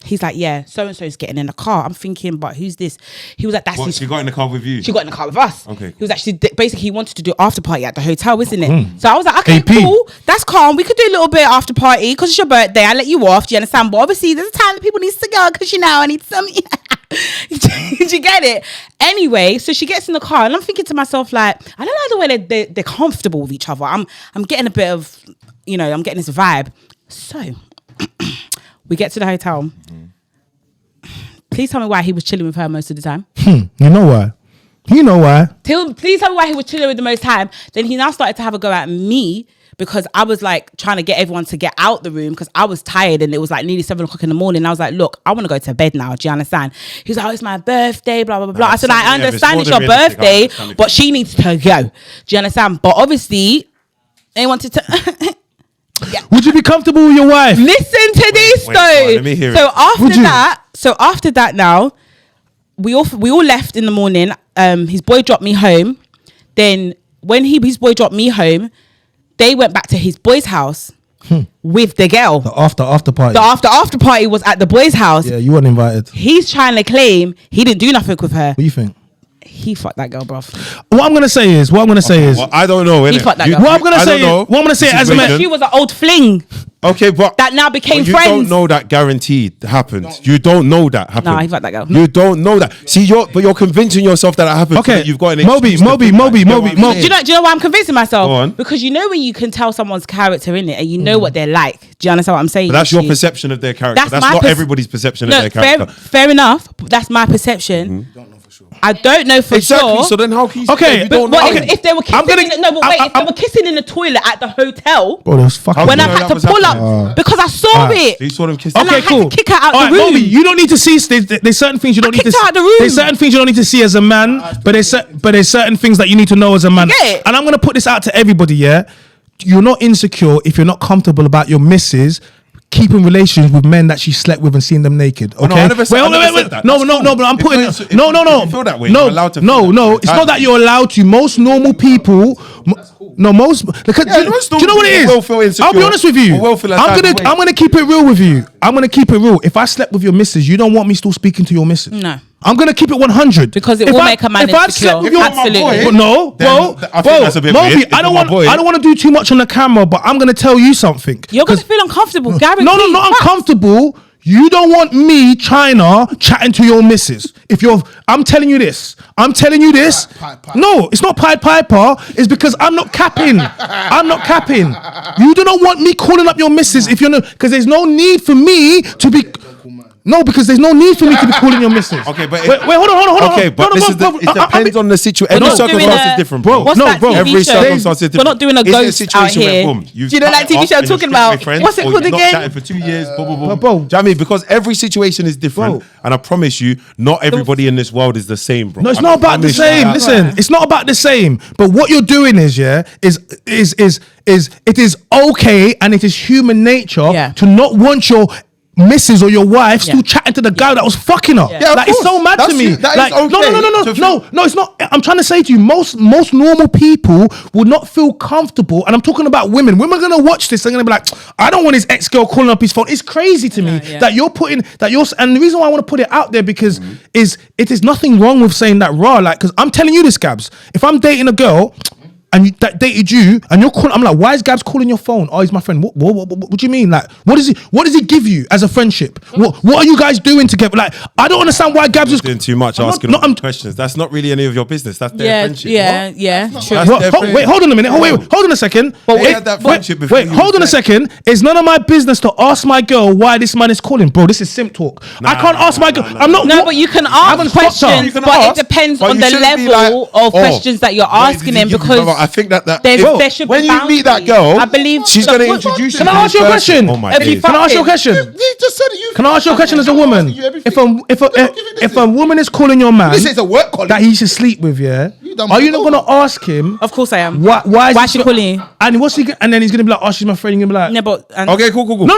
F: He's like, yeah, so-and-so is getting in the car. I'm thinking, but who's this? He was like, that's
B: What,
F: his.
B: she got in the car with you?
F: She got in the car with us.
B: Okay.
F: He was actually, basically, he wanted to do after party at the hotel, isn't it? So I was like, okay,
A: AP.
F: cool. That's calm. We could do a little bit after party because it's your birthday. I let you off. Do you understand? But obviously, there's a time that people need to go because, you know, I need some. Did you get it? Anyway, so she gets in the car and I'm thinking to myself, like, I don't like the way they're comfortable with each other. I'm getting a bit of, you know, I'm getting this vibe. So we get to the hotel. Please tell me why he was chilling with her most of the time.
A: You know why? You know why?
F: Please tell me why he was chilling with the most time. Then he now started to have a go at me because I was like trying to get everyone to get out the room because I was tired and it was like nearly 7 o'clock in the morning. I was like, look, I want to go to bed now. Do you understand? He was like, oh, it's my birthday, blah, blah, blah. I said, I understand it's your birthday, but she needs to go. Do you understand? But obviously, they wanted to...
A: Would you be comfortable with your wife?
F: Listen to this though.
B: Let me hear it.
F: So after that now, we all left in the morning. His boy dropped me home. Then when his boy dropped me home, they went back to his boy's house with the girl.
A: The after party.
F: The after party was at the boy's house.
A: Yeah, you weren't invited.
F: He's trying to claim he didn't do nothing with her.
A: What do you think?
F: He fucked that girl, bruv.
A: What I'm gonna say is,
B: well, I don't know.
F: He fucked that girl.
A: What I'm gonna say as a man.
F: She was an old fling.
B: Okay, but
F: that now became
B: you
F: friends.
B: You don't know that guaranteed happened. You don't know that happened.
F: Nah, he fucked that girl.
B: You don't know that. See, you're convincing yourself that happened.
A: Okay,
B: so you've got an
A: Moby.
F: Do you know why I'm convincing myself?
B: Go on.
F: Because you know when you can tell someone's character in it and you know what they're like. Do you understand what I'm saying?
B: But that's your perception of their character. That's not everybody's perception of their character.
F: Fair enough. That's my perception.
B: Don't know for sure.
F: I don't know for sure.
B: So then how can you
A: okay,
B: say you don't know?
F: If they were kissing, if they were kissing in the toilet at the hotel,
A: bro, that was fucking
F: when I had to pull up because I saw it.
B: So you saw them kissing.
F: And I had to kick her out the room.
A: Moby, you don't need to see. There's certain things you don't need to see.
F: Her out the room.
A: There's certain things you don't need to see as a man, but there's certain things that you need to know as a man. And I'm gonna put this out to everybody. Yeah, you're not insecure if you're not comfortable about your missus keeping relations with men that she slept with and seeing them naked. Okay.
B: No, I never said that.
A: No, but I'm putting. No.
B: You feel that way. You're allowed to feel that way.
A: It's not that you're allowed to. Most normal people. Most. Because, do you know what it is? I'll be honest with you. I'm gonna keep it real with you. I'm gonna keep it real. If I slept with your missus, you don't want me still speaking to your missus.
F: No.
A: I'm gonna keep it 100
F: because it will make a man insecure. Absolutely.
A: Bro, Moby, I don't want to do too much on the camera, but I'm gonna tell you something.
F: You're gonna feel uncomfortable, guaranteed.
A: No, not uncomfortable. You don't want me, China, chatting to your missus. I'm telling you this. No, it's not Pied Piper. It's because I'm not capping. You do not want me calling up your missus if you're not, because there's no need for me to be. No, because there's no need for me to be calling your missus.
B: Okay, but
A: wait, hold on.
B: Okay, but it depends on the situation. Every circumstance is different, bro.
F: Every
B: circumstance is different.
F: We're not doing a ghost out here. Do you know that TV show I'm talking about? What's it called again?
B: Not chatting for 2 years. Bro. Do you know what I mean? Because every situation is different, and I promise you, not everybody in this world is the same, bro.
A: No, it's not about the same. Listen, it's not about the same. But what you're doing is, it is okay, and it is human nature to not want your missus or your wife still chatting to the guy that was fucking her.
G: Yeah,
A: like, it's so mad to me. Like, no, it's not. I'm trying to say to you, most normal people would not feel comfortable, and I'm talking about women. Women are gonna watch this. They're gonna be like, I don't want his ex-girl calling up his phone. It's crazy to me that you're putting that you're. And the reason why I want to put it out there because it is nothing wrong with saying that raw. Like, because I'm telling you this, Gabs. If I'm dating a girl and that dated you, and you're calling, I'm like, why is Gabs calling your phone? Oh, he's my friend. What do you mean? Like, what does he give you as a friendship? What are you guys doing together? Like, I don't understand why Gabs is
B: doing too much, asking questions. That's not really any of your business. That's their friendship.
F: True.
A: Wait, hold on a minute. Hold on a second. Hold on a second. It's none of my business to ask my girl why this man is calling, bro. This is simp talk. I can't ask my girl. I'm not.
F: No, but you can ask questions, but it depends on the level of questions that you're asking him because.
B: I think that
F: there should
B: when
F: be
B: you meet that girl,
F: I believe
B: she's going to introduce you.
A: Can I ask you a question?
B: Oh my days.
A: Can I ask you a question?
G: You just said it.
A: Can I ask you a question as a woman? If a woman is calling your man
G: This is a work colleague.
A: that he should sleep with, are you not going to ask him?
F: Of course I am.
A: Why
F: is she calling you?
A: And and then he's going to be like, oh, she's my friend. You're going to be like,
B: okay, cool.
A: No,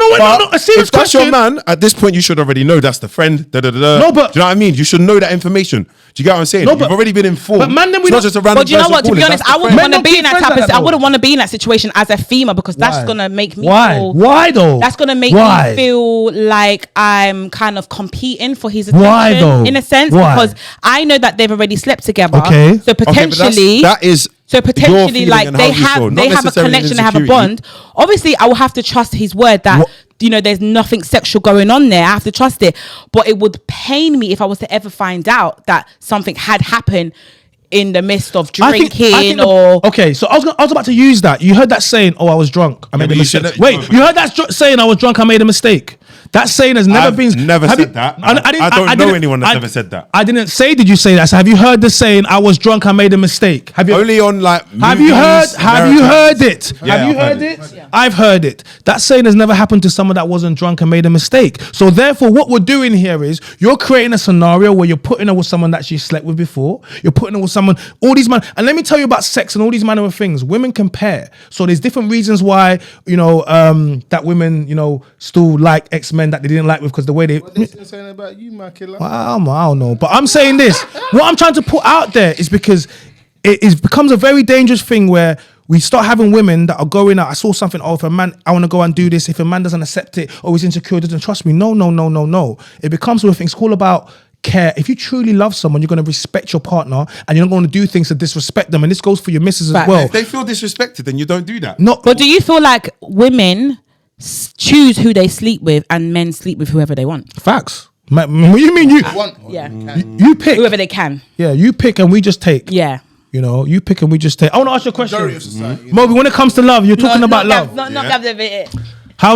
A: a serious
B: if that's
A: question.
B: your man, at this point you should already know that's the friend.
A: No, but
B: do you know what I mean? You should know that information. Do you get what I'm saying?
A: No, but
B: you've already been informed.
A: But man, then we
B: it's not just a random.
F: But you know what? To be honest, I wouldn't want to be in that type of. I wouldn't want to be in that situation as a female because that's gonna make me.
A: Why though?
F: That's gonna make me feel like I'm kind of competing for his attention.
A: Why though?
F: In a sense, because I know that they've already slept together.
A: Okay.
F: So potentially,
B: that is.
F: So potentially, like they have a connection, they have a bond. Obviously, I will have to trust his word that there's nothing sexual going on there. I have to trust it. But it would pain me if I was to ever find out that something had happened in the midst of drinking
A: okay, so I was about to use that. You heard that saying, "Oh, I was drunk. I made a mistake." Wait, you heard that saying, "I was drunk. I made a mistake." That saying has never
B: I've
A: been.
B: never
A: have
B: said
A: you-
B: that. I don't know anyone that's ever said that.
A: I didn't say. Did you say that? So have you heard the saying? I was drunk. I made a mistake. Have you?
B: Only on like.
A: Have you heard? Have you heard it?
B: Yeah,
A: have you
B: I've
A: heard
B: heard
A: it?
B: it.
A: I've heard it. That saying has never happened to someone that wasn't drunk and made a mistake. So therefore, what we're doing here is you're creating a scenario where you're putting her with someone that she slept with before. You're putting her with someone. All these and let me tell you about sex and all these manner of things. Women compare. So there's different reasons why that women still like ex-men that they didn't like with because the way they.
D: What they saying about you, my killer?
A: I don't know, but I'm saying this. What I'm trying to put out there is because it becomes a very dangerous thing where we start having women that are going out. I saw something. Oh, if a man, I want to go and do this. If a man doesn't accept it, or he's insecure, doesn't trust me. No. It becomes a thing. It's all about care. If you truly love someone, you're going to respect your partner, and you're not going to do things to disrespect them. And this goes for your missus as
F: Right.
A: well.
B: If they feel disrespected, then you don't do that.
A: No,
F: But do you feel like women choose who they sleep with and men sleep with whoever they want?
A: facts. What do you mean?
F: Yeah.
A: You pick.
F: Whoever they can.
A: Yeah, you pick, and we just take.
F: Yeah.
A: You pick, and we just take. I want to ask you a question.
D: Majority of society.
A: Moby, when it comes to love, you're talking about love.
F: Not Gav the bit.
A: How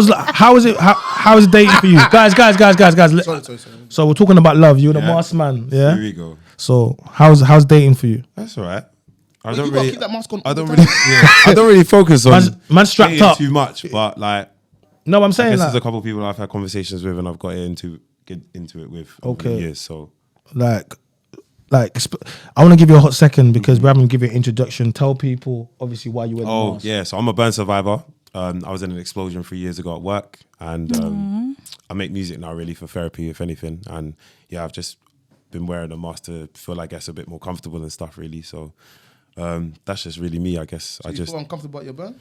A: is it dating for you, guys?
D: Sorry.
A: So we're talking about love. You're the masked man, yeah.
B: Here we go.
A: So how's dating for you?
B: That's all right. I
D: You
B: don't
D: gotta
B: really.
D: keep that mask on
B: I
D: all
B: don't
D: the
B: really.
D: time.
B: Yeah, I don't really focus on
A: Man strapped
B: dating
A: up.
B: too much, but like.
A: No, I'm
B: I
A: saying
B: guess there's a
A: like,
B: couple of people I've had conversations with, and I've got get into it with over the
A: Okay.
B: years. So
A: like, I want to give you a hot second because we're having to give you an introduction. Tell people obviously why you wear the mask.
B: yeah, so I'm a burn survivor. I was in an explosion 3 years ago at work, and I make music now really for therapy, if anything. And yeah, I've just been wearing a mask to feel, I guess, a bit more comfortable and stuff, really. So that's just really me, I guess.
D: You feel uncomfortable about your burn?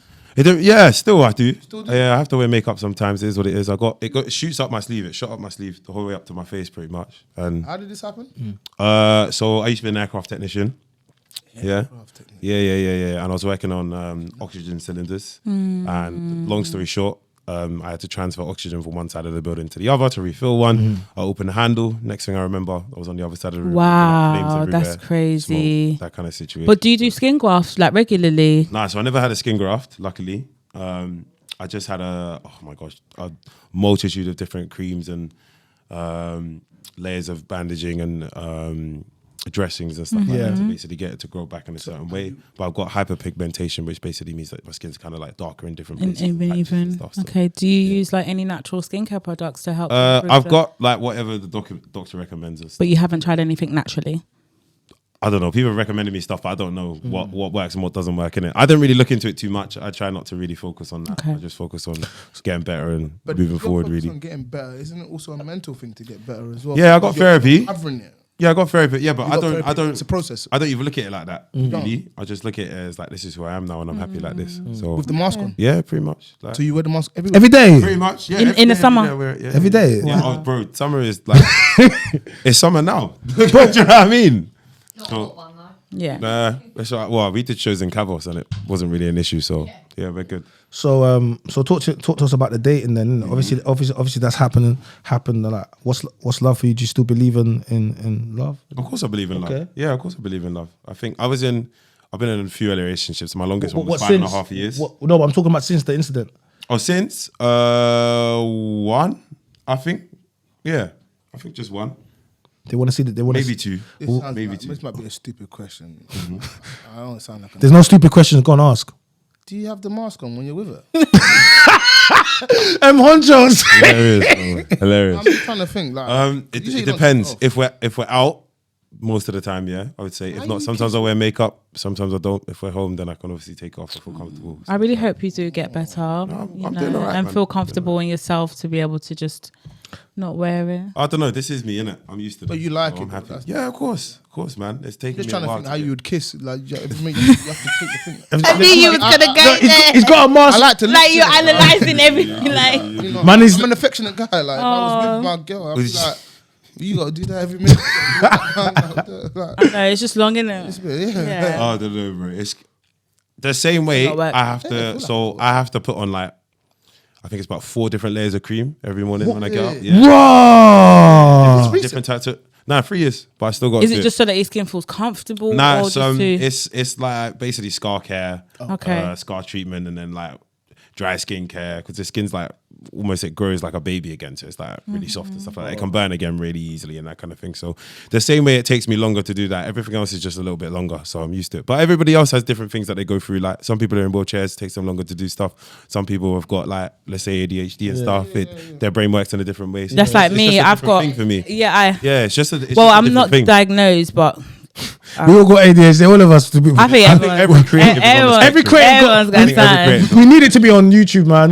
B: Still I do.
D: Still do?
B: Yeah, I have to wear makeup sometimes. It is what it is. It shoots up my sleeve. It shot up my sleeve the whole way up to my face, pretty much. And
D: How did this happen?
B: so I used to be an aircraft technician. Yeah. And I was working on oxygen cylinders. And long story short, I had to transfer oxygen from one side of the building to the other to refill one. I opened the handle. Next thing I remember, I was on the other side of the room.
F: Wow,
B: Flames everywhere,
F: that's crazy.
B: smoke, that kind of situation.
F: But do you do skin grafts like regularly?
B: Nah, so I never had a skin graft, luckily. I just had a multitude of different creams and layers of bandaging and dressings and stuff like that to basically get it to grow back in a certain way. But I've got hyperpigmentation, which basically means that my skin's kind of like darker in different places. patches and stuff, so.
F: Okay. Do you use like any natural skincare products to help? improve
B: I've
F: the-
B: got like whatever the doctor recommends us.
F: But you haven't tried anything naturally.
B: I don't know. People recommended me stuff, but I don't know what works and what doesn't work in it. I don't really look into it too much. I try not to really focus on that.
F: Okay.
B: I just focus on getting better and
D: But
B: moving
D: you're
B: forward,
D: focused
B: really.
D: on getting better. Isn't it also a mental thing to get better as well?
B: Yeah, I got
D: You're
B: therapy.
D: Covering it.
B: Yeah, I got therapy. Yeah, but
D: You
B: I
D: got
B: don't.
D: therapy.
B: I don't.
D: It's a process.
B: I don't even look at it like that.
D: don't?
B: Really, I just look at it as like this is who I am now, and I'm happy like this. So
D: With the mask on.
B: yeah, pretty much. Like,
D: So you wear the mask everywhere.
A: Every day.
B: pretty much. Yeah,
F: In-
B: every
F: in the
B: day,
F: summer?
B: every day I wear it, yeah,
A: Every
B: yeah.
A: day?
B: Yeah, oh, bro, summer is like it's summer now. Do you know what I mean?
C: Not
B: So-
C: a hot one though.
F: Yeah.
B: Nah, it's all right. Well, we did shows in Cavos, and it wasn't really an issue. So yeah, we're good.
A: So talk to us about the dating then. Obviously that's happened. Like what's love for you? Do you still believe in love?
B: Of course, I believe in love.
A: Okay.
B: Yeah, of course, I believe in love. I think I've been in a few relationships. My longest one was 5.5 years.
A: No, but I'm talking about since the incident.
B: Oh, since one, I think. Yeah, I think just one,
A: They want to see that. They want
B: maybe two,
D: This sounds
B: maybe
D: like,
B: two.
D: This might be a stupid question. I don't sound like.
A: There's no stupid questions. Go and ask.
D: Do you have the mask on when you're with her?
A: Honchos.
B: Hilarious, bro. Hilarious.
D: I'm just trying to think. Like,
B: It
D: you say you don't
B: depends.
D: take it off.
B: If we're out, most of the time, yeah, I would say. If not, sometimes I wear makeup. Sometimes I don't. If we're home, then I can obviously take it off. I feel comfortable.
F: I really hope you do get better,
B: I'm doing all right,
F: and
B: man.
F: feel comfortable in yourself to be able to just not wear it.
B: I don't know. This is me, innit? I'm used to.
D: But
B: it,
D: you like
B: so
D: it,
B: I'm
D: though,
B: happy.
D: that's-
B: Yeah, of course, man. It's taking
D: Just
B: me
D: trying
B: a
D: to
B: while.
D: think how
B: get-
D: you would kiss. Like, you have to take the thing.
F: I knew you was gonna go
A: He's got a mask.
D: I like to
F: Like you're
D: listen.
F: analysing everything. Like
D: You know,
A: Man,
D: I'm an affectionate guy. Like, if I was with my girl, I'd be like, you gotta do that every minute. Like,
F: no, it's just long, innit?
D: yeah.
B: Oh, I don't know, bro. It's the same way.
F: not work.
B: I have to. So I have to put on like, I think it's about 4 different layers of cream every morning when I get up. Yeah,
A: Raw.
B: different types of. Nah, 3 years, but I still got.
F: Is it just so that your skin feels comfortable?
B: Nah,
F: or
B: so
F: just to...
B: it's like basically scar care,
F: Okay.
B: scar treatment, and then like dry skin care because the skin's like almost it grows like a baby again, so it's like really soft and stuff like that. It can burn again really easily and that kind of thing. So the same way it takes me longer to do that, everything else is just a little bit longer, so I'm used to it. But everybody else has different things that they go through. Like some people are in wheelchairs, it takes them longer to do stuff. Some people have got like, let's say ADHD and stuff. Their brain works in a different way. So
F: That's like
B: it's
F: me.
B: just a
F: I've
B: different
F: got
B: thing for me.
F: Yeah,
B: It's just a
F: well, I'm
B: different
F: not
B: thing.
F: diagnosed, but
A: We all got ADHD, all of us. To be,
F: I think
B: every creative is on the
A: every
B: spectrum.
A: creative
F: everyone's got
B: I think every
F: something.
B: creative-
A: we need it to be on YouTube, man.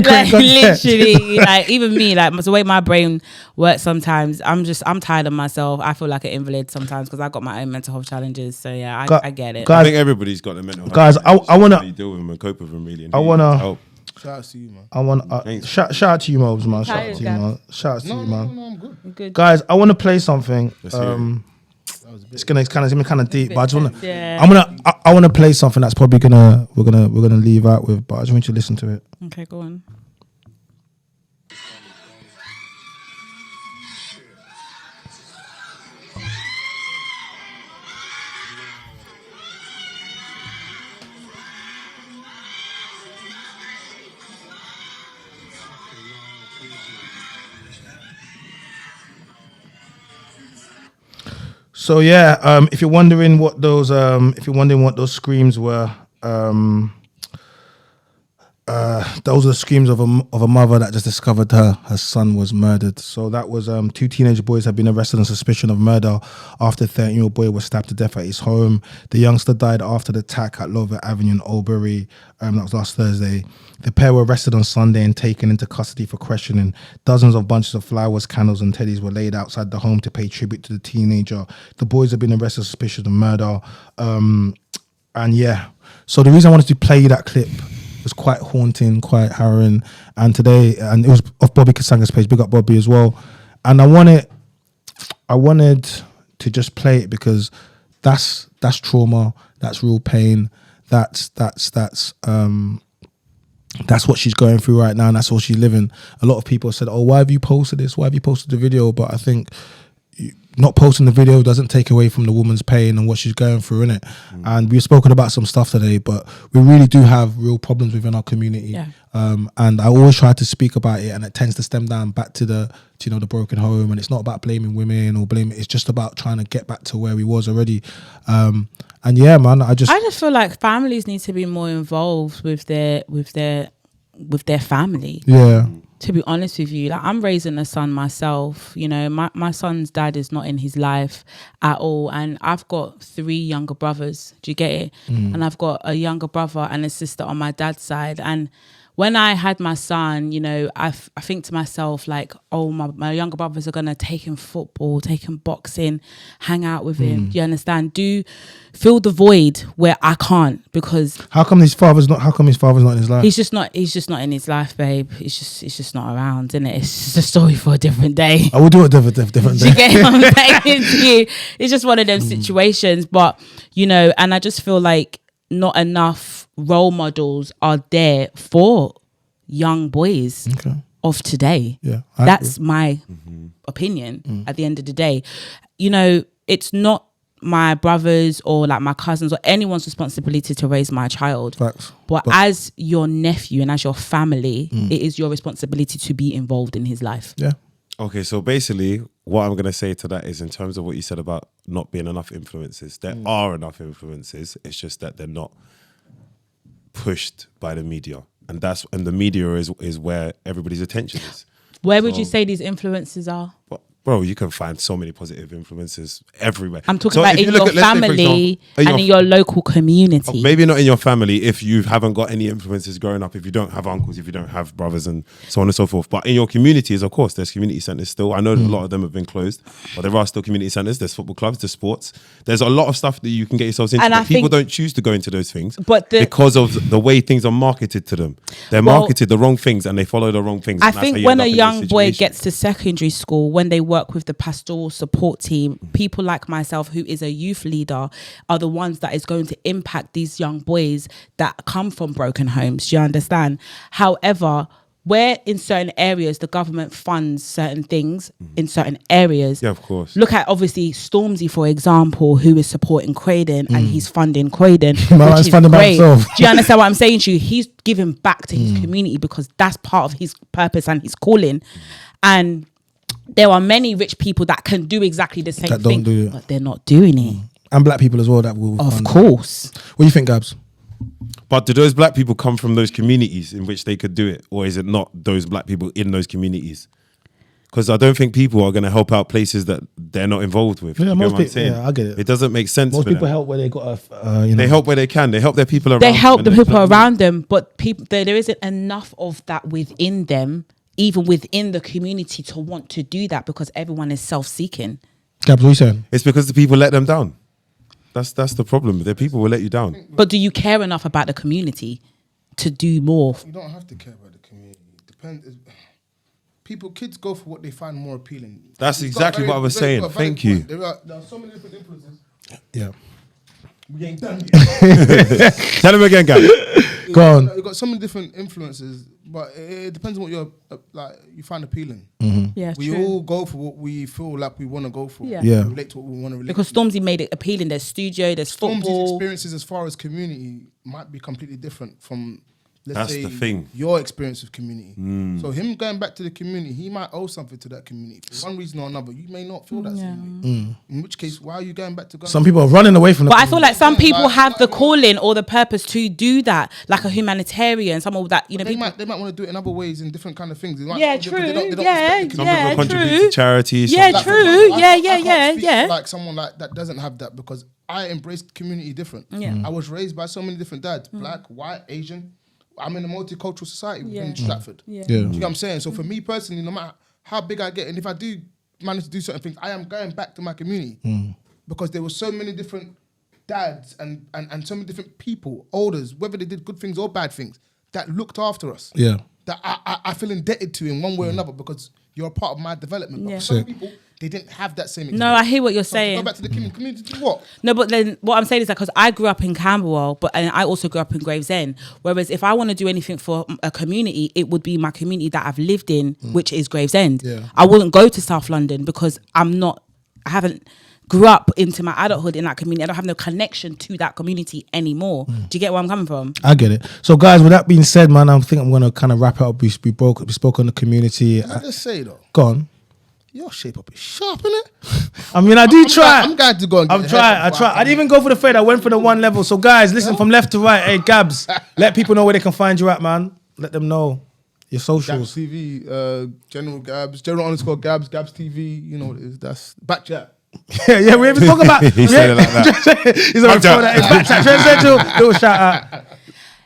F: Like literally, like even me, like the way my brain works sometimes, I'm tired of myself. I feel like an invalid sometimes because I got my own mental health challenges. So yeah, I get it.
B: I
A: Guys,
B: think everybody's got the mental health.
A: guys, I wanna-
B: How you deal with them and cope with them really. And
A: I
B: how you
A: wanna-
B: help.
D: Shout out to you, man.
A: I want
B: Thanks.
A: shout out to you, Mobs, man. Shout out
F: Tired,
A: to you,
F: guys.
A: man. Shout out to you, man.
D: I'm good.
F: Good.
A: Guys, I want to play something.
B: Let's hear it.
A: It's gonna kind of deep, but I just wanna.
F: Yeah.
A: I wanna play something that's probably we're gonna leave out with, but I just want you to listen to it.
F: Okay, go on.
A: So yeah, if you're wondering what those screams were, those are the screams of a mother that just discovered her son was murdered. So that was two teenage boys have been arrested on suspicion of murder after a 13-year-old boy was stabbed to death at his home. The youngster died after the attack at Lovett Avenue in Oldbury. That was last Thursday. The pair were arrested on Sunday and taken into custody for questioning. Dozens of bunches of flowers, candles and teddies were laid outside the home to pay tribute to the teenager. The boys have been arrested on suspicion of murder. And yeah, so the reason I wanted to play you that clip was quite haunting, quite harrowing. And today, and it was off Bobby Kasanga's page, big up Bobby as well. And I wanted to just play it because that's trauma, that's real pain, that's what she's going through right now, and that's all she's living. A lot of people said, "Oh, why have you posted this? Why have you posted the video?" But I think not posting the video doesn't take away from the woman's pain and what she's going through, innit? And we've spoken about some stuff today, but we really do have real problems within our community.
F: Yeah.
A: And I always try to speak about it, and it tends to stem down back to the broken home. And it's not about blaming women or blaming. It's just about trying to get back to where we was already. And yeah, man, I just
F: feel like families need to be more involved with their family.
A: Yeah.
F: To be honest with you, like I'm raising a son myself, you know, my son's dad is not in his life at all. And I've got 3 younger brothers. Do you get it? And I've got a younger brother and a sister on my dad's side. And when I had my son, you know, I think to myself like, oh, my younger brothers are going to take him football, take him boxing, hang out with him. Do you understand? Fill the void where I can't, because
A: how come his father's not in his life?
F: he's just not in his life, babe. It's just not around, isn't it? It's just a story for a different day.
A: I will do it different
F: Do
A: day.
F: you get what I'm saying to you? It's just one of them situations. But, you know, and I just feel like not enough role models are there for young boys of today.
A: Yeah,
F: that's my opinion at the end of the day. You know, it's not my brothers or like my cousins or anyone's responsibility to raise my child.
A: Facts.
F: But as your nephew and as your family, it is your responsibility to be involved in his life.
A: Yeah.
B: Okay, so basically, what I'm going to say to that is in terms of what you said about not being enough influences, there are enough influences. It's just that they're not pushed by the media. And the media is where everybody's attention is.
F: Where would you say these influences are?
B: But, bro, you can find so many positive influences everywhere.
F: I'm talking
B: So
F: about
B: if
F: in
B: you look
F: your
B: at, let's say, for
F: family
B: example,
F: and in your local community.
B: maybe not in your family if you haven't got any influences growing up, if you don't have uncles, if you don't have brothers and so on and so forth. But in your communities, of course, there's community centres still. I know a lot of them have been closed, but there are still community centres. There's football clubs, there's sports. There's a lot of stuff that you can get yourselves into.
F: And
B: But
F: I
B: people
F: think-
B: don't choose to go into those things
F: But
B: because of the way things are marketed to them. They're marketed the wrong things and they follow the wrong things.
F: I
B: and that's how
F: think
B: you
F: when
B: end
F: a
B: up in those
F: young boy
B: situations.
F: gets to secondary school, when they work with the pastoral support team, people like myself, who is a youth leader, are the ones that is going to impact these young boys that come from broken homes. Do you understand? However, where in certain areas the government funds certain things in certain areas.
B: Yeah, of course.
F: Look at obviously Stormzy, for example, who is supporting Croydon and he's funding Croydon,
A: My man's
F: which is
A: funding by
F: great.
A: himself.
F: Do you understand what I'm saying to you? He's giving back to his community because that's part of his purpose and his calling. And there are many rich people that can do exactly the same
A: That don't
F: thing,
A: do it.
F: but they're not doing it.
A: And black people as well that will
F: Of
A: fund.
F: course.
A: What do you think, Gabs?
B: But do those black people come from those communities in which they could do it? Or is it not those black people in those communities? Because I don't think people are going to help out places that they're not involved with.
A: Yeah,
B: You get
A: most
B: what I'm
A: people-
B: saying?
A: yeah, I get it.
B: It doesn't make sense
A: Most
B: for
A: people
B: them.
A: help where they got a, you know.
B: They help where they can. They help their people around
F: They help the
B: them.
F: people around them, but people there isn't enough of that within them, even within the community, to want to do that because everyone is self-seeking.
A: Gabs, what are you saying?
B: It's because the people let them down. That's the problem. The people will let you down.
F: But do you care enough about the community to do more?
D: You don't have to care about the community. Depends. Kids go for what they find more appealing.
B: That's
D: You've got
B: exactly
D: very-
B: what I was
D: very-
B: saying.
D: got a very
B: Thank you.
D: point. There are so many different influences.
A: Yeah.
D: We ain't done yet.
B: Tell them again, guys.
A: Go on.
D: You've got so many different influences, but it depends on what you're you find appealing.
F: Yeah,
D: We all go for what we feel like we want to go for.
F: Yeah.
A: Yeah.
D: We relate to what we want to relate
F: Because
D: to.
F: Stormzy made it appealing. There's studio, there's
D: Stormzy's
F: football.
D: experiences as far as community might be completely different from, let's
B: That's
D: say,
B: the thing.
D: your experience with community. So him going back to the community, he might owe something to that community. For one reason or another, you may not feel that same way. In which case, why are you going back to go?
A: Some people are running away from the
F: But I feel like some people
D: Like-
F: have the calling or the purpose to do that, like a humanitarian, some of that, you know,
D: They
F: people.
D: might want to do it in other ways, in different kind of things. They might-
F: Yeah,
D: because
F: true.
D: they don't
F: Yeah,
D: respect the
B: Some
F: yeah,
B: people contribute
F: true.
B: to charities.
F: Yeah,
B: some-
D: for
F: true.
D: example,
F: Yeah,
D: I
F: yeah,
D: can't
F: yeah,
D: speak
F: yeah.
D: for, like someone like that doesn't have that because I embraced community different.
F: Yeah.
D: I was raised by so many different dads, black, white, Asian. I'm in a multicultural society within Stratford.
F: Yeah.
D: Do you know what I'm saying? So for me personally, no matter how big I get, and if I do manage to do certain things, I am going back to my community because there were so many different dads and so many different people, elders, whether they did good things or bad things, that looked after us.
A: Yeah.
D: That I feel indebted to in one way or another because you're a part of my development. But
F: Yeah.
D: for some
A: Sick.
D: people, they didn't have that same experience.
F: No, I hear what you're
D: So to
F: saying.
D: Go back to the community to do what?
F: No, but then what I'm saying is that because I grew up in Camberwell, and I also grew up in Gravesend. Whereas if I want to do anything for a community, it would be my community that I've lived in, which is Gravesend.
A: Yeah.
F: I wouldn't go to South London because I haven't grew up into my adulthood in that community. I don't have no connection to that community anymore. Do you get where I'm coming from?
A: I get it. So, guys, with that being said, man, I think I'm going to kind of wrap it up. We spoke on the community.
D: Can I just say though,
A: Go on.
D: your shape up is sharp, innit?
A: I mean, I do try.
D: I'm going to go and get
A: I'm
D: the
A: trying. I
D: haircut,
A: try. I didn't even go for the fade. I went for the one level. So, guys, listen from left to right. Hey, Gabs, let people know where they can find you at, man. Let them know your
D: Gabs
A: socials.
D: TV, General Gabs, General_Gabs, Gabs TV. You know what it is. That's back chat.
A: Yeah, we even talk about.
B: He said it like that.
A: He's on
B: Back chat.
A: Little shout out.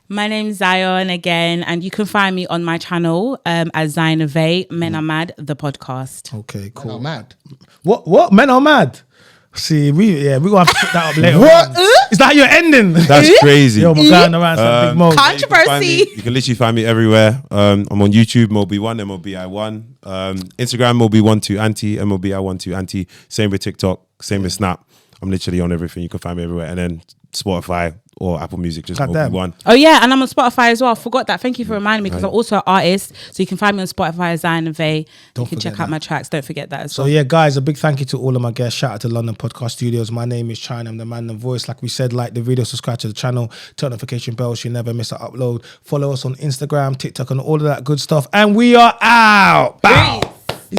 F: My name's Zion again, and you can find me on my channel as Zion Ave, Men Are Mad, the podcast.
A: Okay,
D: Oh,
A: cool.
D: mad.
A: What? Men are mad. See, we're gonna have to put that up later.
D: What?
A: on. Is that your ending?
B: That's crazy.
A: Yo, my guy around some big mo.
B: Yeah, you can find
F: Controversy.
B: me- You can literally find me everywhere. I'm on YouTube, Mobi1, MOBI1. Instagram, Mobi12Anti, MOBI12Anti. Same with TikTok, same with Snap. I'm literally on everything. You can find me everywhere. And then Spotify or Apple Music, just
A: God damn.
B: Mobi1.
F: Oh yeah, and I'm on Spotify as well. I forgot that. Thank you for reminding me because I'm also an artist. So you can find me on Spotify as Zion Ave. You
A: Don't
F: can
A: forget
F: check
A: that.
F: out my tracks. Don't forget that as
A: So
F: well.
A: yeah, guys, a big thank you to all of my guests. Shout out to London Podcast Studios. My name is China. I'm the man, the voice. Like we said, like the video, subscribe to the channel, turn notification bell so you never miss an upload. Follow us on Instagram, TikTok, and all of that good stuff. And we are out. Bow.